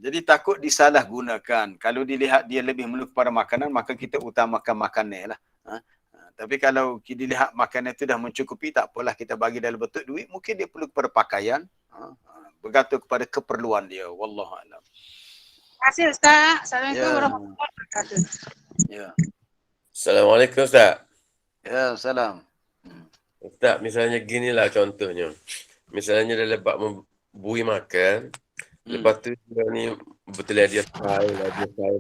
Jadi takut disalahgunakan. Kalau dilihat dia lebih meluk kepada makanan, maka kita utamakan makanan lah. Tapi kalau dilihat makanan itu dah mencukupi, tak apalah kita bagi dalam bentuk duit. Mungkin dia perlu kepada pakaian. Bergantung kepada keperluan dia. Wallahualam. Terima kasih Ustaz. Assalamualaikum warahmatullahi wabarakatuh. Ya. Assalamualaikum Ustaz. Ya, salam. Ustaz, misalnya ginilah contohnya. Misalnya dia lepas memberi makan, lepas tu dia ni betul dia sahih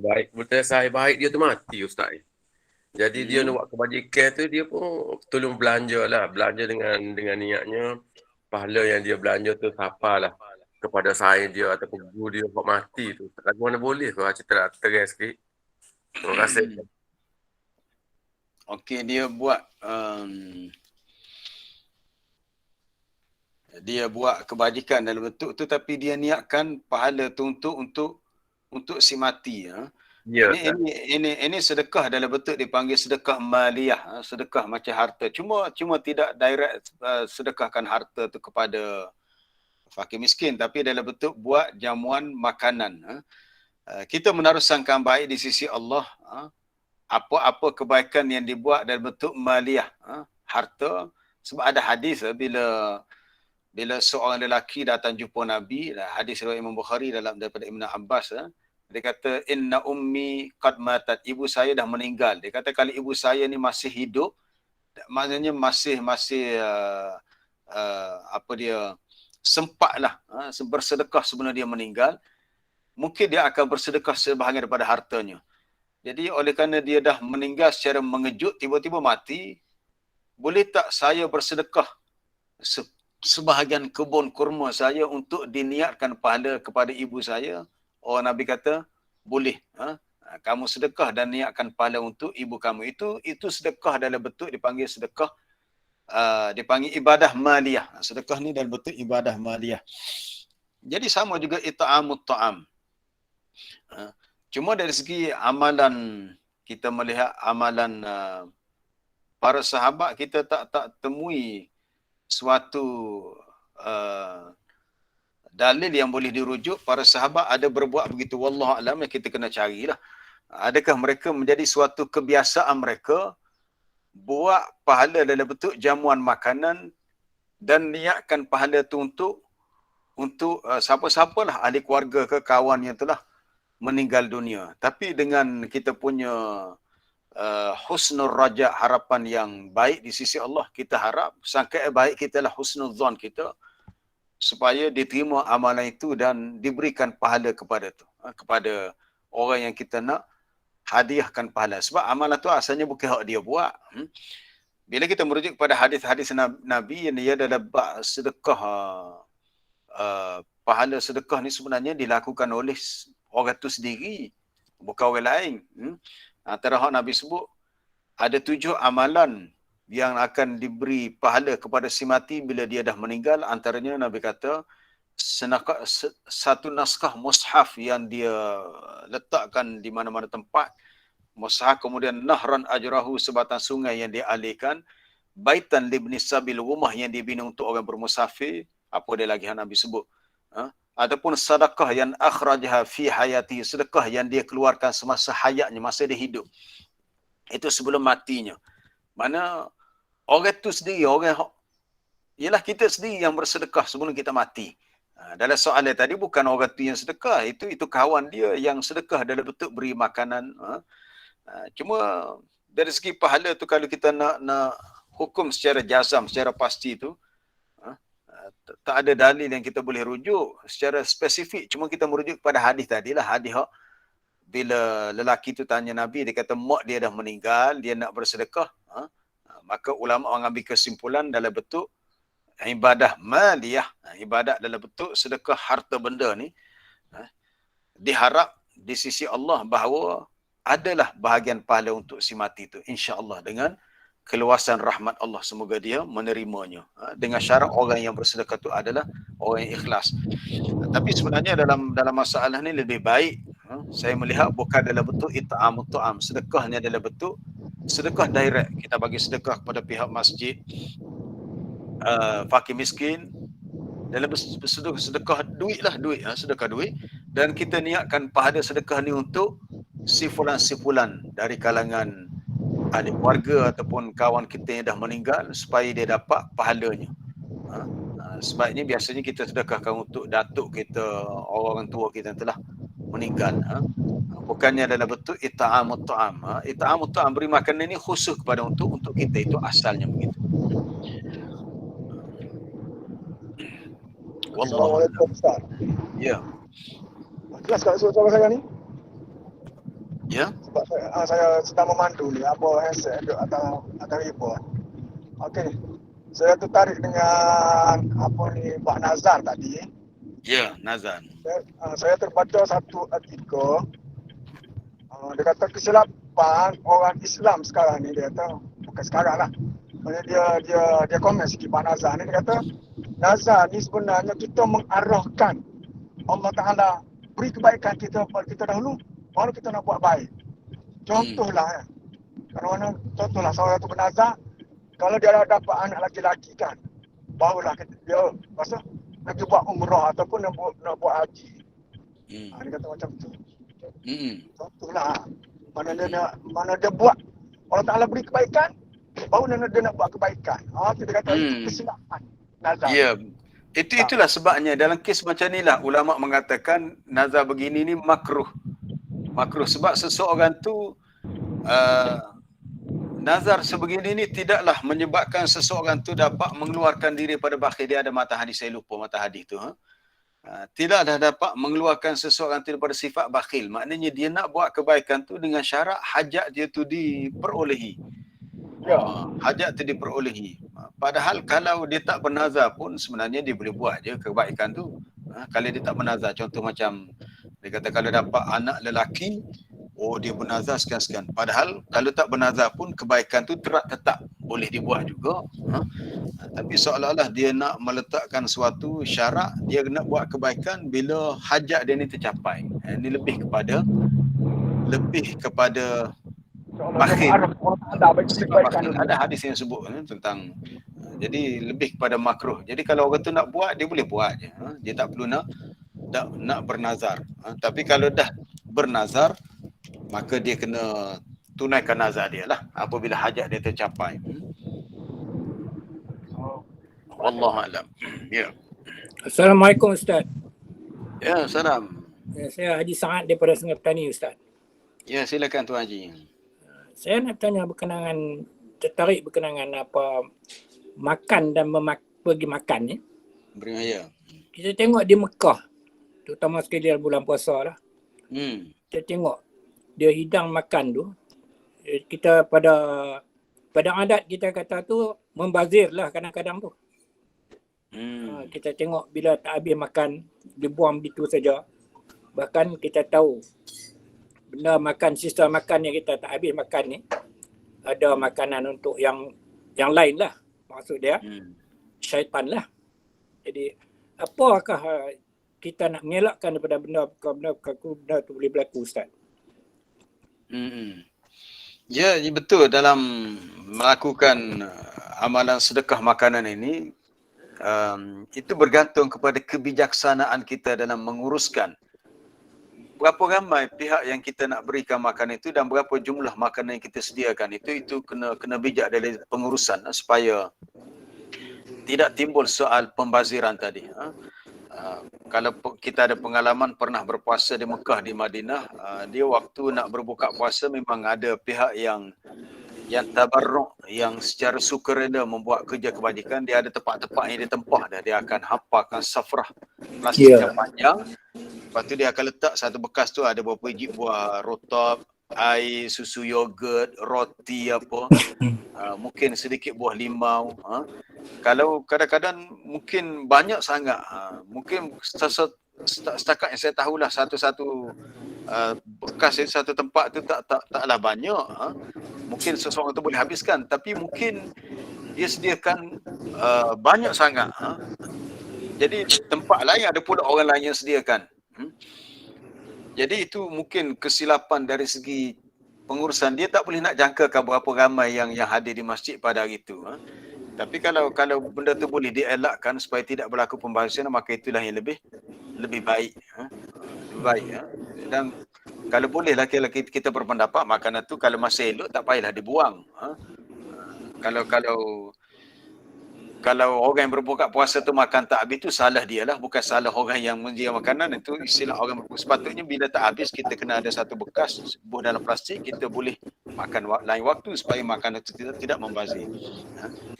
baik. Betul sahih baik dia tu mati Ustaz. Jadi dia nak buat kebajikan tu, dia pun tolong belanja lah. Belanja dengan niatnya pahala yang dia belanja tu sapalah kepada sahih dia ataupun guru dia buat mati tu. Tak mana boleh tu cerita terang sikit. Terima kasih. Okey, dia buat kebajikan dalam bentuk tu, tapi dia niatkan pahala tu untuk si mati. Ya, ini sedekah dalam bentuk dipanggil sedekah maliyah, sedekah macam harta. Cuma tidak direct sedekahkan harta tu kepada fakir miskin, tapi dalam bentuk buat jamuan makanan. Kita menaruh sangkaan baik di sisi Allah. Apa-apa kebaikan yang dibuat dalam bentuk maliyah, harta. Sebab ada hadis bila seorang lelaki datang jumpa Nabi, hadis riwayat Imam Bukhari daripada Ibn Abbas, dia kata inna ummi qad matat, ibu saya dah meninggal. Dia kata kalau ibu saya ni masih hidup, maknanya masih sempatlah bersedekah sebelum dia meninggal, mungkin dia akan bersedekah sebahagian daripada hartanya. Jadi oleh kerana dia dah meninggal secara mengejut, tiba-tiba mati, boleh tak saya bersedekah sebahagian kebun kurma saya untuk diniatkan pahala kepada ibu saya? Oh, Nabi kata, boleh. Kamu sedekah dan niatkan pahala untuk ibu kamu. Itu sedekah dalam bentuk dipanggil sedekah, dipanggil ibadah maliyah. Sedekah ni dalam bentuk ibadah maliyah. Jadi sama juga it'amut ta'am. Cuma dari segi amalan, kita melihat amalan para sahabat, kita tak temui suatu dalil yang boleh dirujuk para sahabat ada berbuat begitu. Wallahu a'lam, yang kita kena carilah. Adakah mereka menjadi suatu kebiasaan mereka buat pahala dalam bentuk jamuan makanan dan niatkan pahala tu untuk siapa-siapalah ahli keluarga ke kawannya itulah meninggal dunia. Tapi dengan kita punya husnul raja, harapan yang baik di sisi Allah, kita harap sangkaan baik kita lah husnul zon kita, supaya diterima amalan itu dan diberikan pahala kepada orang yang kita nak hadiahkan pahala. Sebab amalan tu asalnya bukan hak dia buat. bila kita merujuk kepada hadis-hadis Nabi yang dia ada bab sedekah, pahala sedekah ni sebenarnya dilakukan oleh orang tu sendiri, bukan orang lain. Antara hak Nabi sebut, ada 7 amalan yang akan diberi pahala kepada si mati bila dia dah meninggal. Antaranya Nabi kata, satu naskah mushaf yang dia letakkan di mana-mana tempat, mushaf, kemudian nahran ajrahu, sebatang sungai yang dialihkan, baitan libni sabil, rumah yang dibina untuk orang bermusafir. Apa dia lagi yang Nabi sebut? Ataupun sedekah yang akhrajaha fi hayati, sedekah yang dia keluarkan semasa hayatnya, masa dia hidup. Itu sebelum matinya. Mana orang tu sendiri, ialah kita sendiri yang bersedekah sebelum kita mati. Dalam soalan tadi bukan orang tu yang sedekah, itu kawan dia yang sedekah dalam bentuk beri makanan. Cuma dari segi pahala tu, kalau kita nak hukum secara jazam, secara pasti tu, tak ada dalil yang kita boleh rujuk secara spesifik. Cuma kita merujuk pada hadis tadilah. Hadis bila lelaki tu tanya Nabi, dia kata mak dia dah meninggal, dia nak bersedekah. Maka ulama mengambil kesimpulan dalam bentuk ibadah maliyah, ibadat dalam bentuk sedekah harta benda ni, diharap di sisi Allah bahawa adalah bahagian pahala untuk si mati tu, insya-Allah, dengan keluasan rahmat Allah, semoga dia menerimanya. Dengan syarat orang yang bersedekah itu adalah orang yang ikhlas. Tapi sebenarnya dalam masalah ni lebih baik, saya melihat bukan dalam bentuk it'amut ta'am. Sedekahnya dalam bentuk sedekah direct. Kita bagi sedekah kepada pihak masjid, fakir miskin, dalam sedekah duit lah, sedekah duit. Dan kita niatkan pahala sedekah ni untuk sifulan-sifulan dari kalangan ahli keluarga ataupun kawan kita yang dah meninggal, supaya dia dapat pahalanya. Sebabnya biasanya kita sedekahkan untuk datuk kita, orang tua kita yang telah meninggal. Bukannya dalam bentuk it'amut ta'am. It'amut ta'am, beri makanan ini khusus kepada untuk kita, itu asalnya begitu. Assalamualaikum Ustaz. Ya. Kelas kat suara saya ni? Ya. Sebab saya sedang memandu ni, apa handset duduk atas keyboard. Okey. Saya tertarik dengan apa ni, Pak Nazar tadi. Ya, nazar. Saya terbaca satu artikel. Dia kata kesilapan orang Islam sekarang ni, dia kata, bukan sekarang lah. Maksudnya dia komen sikit Pak Nazar ni, dia kata nazar ni sebenarnya kita mengarahkan Allah Ta'ala beri kebaikan kita pada kita dahulu, baru kita nak buat baik. Contohlah contohlah seorang tu bernazar, kalau dia dah dapat anak laki-laki kan, barulah dia rasa nak buat umrah ataupun nak buat haji. Dia kata macam tu. Contohlah, mana dia buat, Allah Ta'ala beri kebaikan, baru dia nak buat kebaikan. Kita kata itu kesilapan nazar. Ya. Itulah sebabnya dalam kes macam inilah ulama mengatakan nazar begini ni makruh. Makruh sebab seseorang tu nazar sebegini ni tidaklah menyebabkan seseorang tu dapat mengeluarkan diri pada bakhil. Dia ada mata hadis, saya lupa mata hadis tu. Tidaklah dapat mengeluarkan seseorang tu daripada sifat bakhil. Maknanya dia nak buat kebaikan tu dengan syarat hajat dia tu diperolehi. Hajat tu diperolehi. Padahal kalau dia tak bernazar pun sebenarnya dia boleh buat je kebaikan tu. Kalau dia tak bernazar, contoh macam dia kata kalau dapat anak lelaki, dia bernazar sekian-sekian. Padahal kalau tak bernazar pun kebaikan tu tetap boleh dibuat juga. Tapi seolah-olah dia nak meletakkan suatu syarat, dia nak buat kebaikan bila hajat dia ni tercapai. Ini lebih kepada bakhil. Ada hadis yang sebut tentang, jadi lebih kepada makruh. Jadi kalau orang tu nak buat, dia boleh buat je. Dia tak perlu nak bernazar. Tapi kalau dah bernazar, maka dia kena tunaikan nazar dia lah apabila hajat dia tercapai. Wallahu a'lam. Ya. Assalamualaikum Ustaz. Ya, salam. Saya Haji Saad daripada Sungai Petani Ustaz. Ya, silakan Tuan Haji. Saya nak tanya tertarik berkenaan apa makan dan pergi makan ni. Ya. Kita tengok di Mekah, terutama sekali dalam bulan puasa lah. Kita tengok dia hidang makan tu, kita pada pada adat kita kata tu membazir lah kadang-kadang tu. Kita tengok bila tak habis makan, dibuang begitu saja. Bahkan kita tahu benda makan, sistem makan yang kita tak habis makan ni, ada makanan untuk yang lain lah. Maksud dia syaitan lah. Jadi apakah kita nak mengelakkan daripada benda tu boleh berlaku, Ustaz? Ya, betul. Dalam melakukan amalan sedekah makanan ini, itu bergantung kepada kebijaksanaan kita dalam menguruskan berapa ramai pihak yang kita nak berikan makanan itu dan berapa jumlah makanan yang kita sediakan. Itu kena bijak dari pengurusan supaya tidak timbul soal pembaziran tadi. Kalau kita ada pengalaman pernah berpuasa di Mekah, di Madinah, dia waktu nak berbuka puasa memang ada pihak yang tabarruk, yang secara sukarela membuat kerja kebajikan. Dia ada tempat-tempat yang dia tempah dah. Dia akan hampakan safrah plastik yang panjang. Lepas tu dia akan letak satu bekas tu ada beberapa biji buah rotab, air, susu yogurt, roti apa. Mungkin sedikit buah limau. Kalau kadang-kadang mungkin banyak sangat. Mungkin setakat yang saya tahulah satu-satu bekas di satu tempat tu taklah banyak. Mungkin seseorang tu boleh habiskan, tapi mungkin dia sediakan banyak sangat. Jadi tempat lain ada pula orang lain yang sediakan. Jadi itu mungkin kesilapan dari segi pengurusan. Dia tak boleh nak jangkakan berapa ramai yang hadir di masjid pada hari itu. Tapi kalau benda tu boleh dielakkan supaya tidak berlaku pembahasan, maka itulah yang lebih baik. Lebih baik. Dan kalau bolehlah kita berpendapat makanan tu kalau masih elok tak payahlah dibuang. Kalau orang yang berbuka puasa tu makan tak habis tu salah dia lah, bukan salah orang yang menjaga makanan. Itu istilah orang sepatutnya bila tak habis kita kena ada satu bekas buah dalam plastik, kita boleh makan lain waktu supaya makanan itu tidak membazir.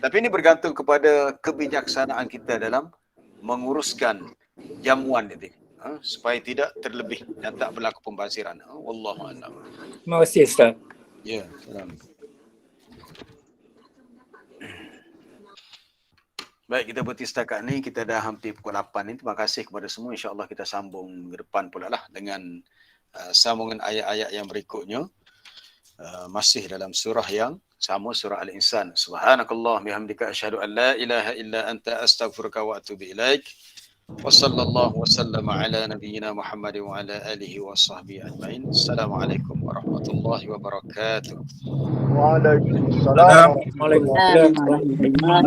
Tapi ini bergantung kepada kebijaksanaan kita dalam menguruskan jamuan itu. Supaya tidak terlebih dan tak berlaku pembaziran. Wallahu a'lam. Terima kasih, Ustaz. Ya, salam. Baik, kita berhenti setakat ni. Kita dah hampir pukul 8 ni. Terima kasih kepada semua. InsyaAllah kita sambung ke depan pula lah dengan sambungan ayat-ayat yang berikutnya. Masih dalam surah yang sama, surah Al-Insan. Subhanakallah bihamdika asyhadu an la ilaha illa anta astaghfiruka wa atubu ilaik. Wa sallallahu wa sallama ala nabiyyina Muhammad wa ala alihi wa sahbihi ajma'in. Assalamualaikum warahmatullahi wabarakatuh. Waalaikumsalam. Waalaikumsalam. Terima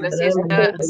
kasih, Ustaz.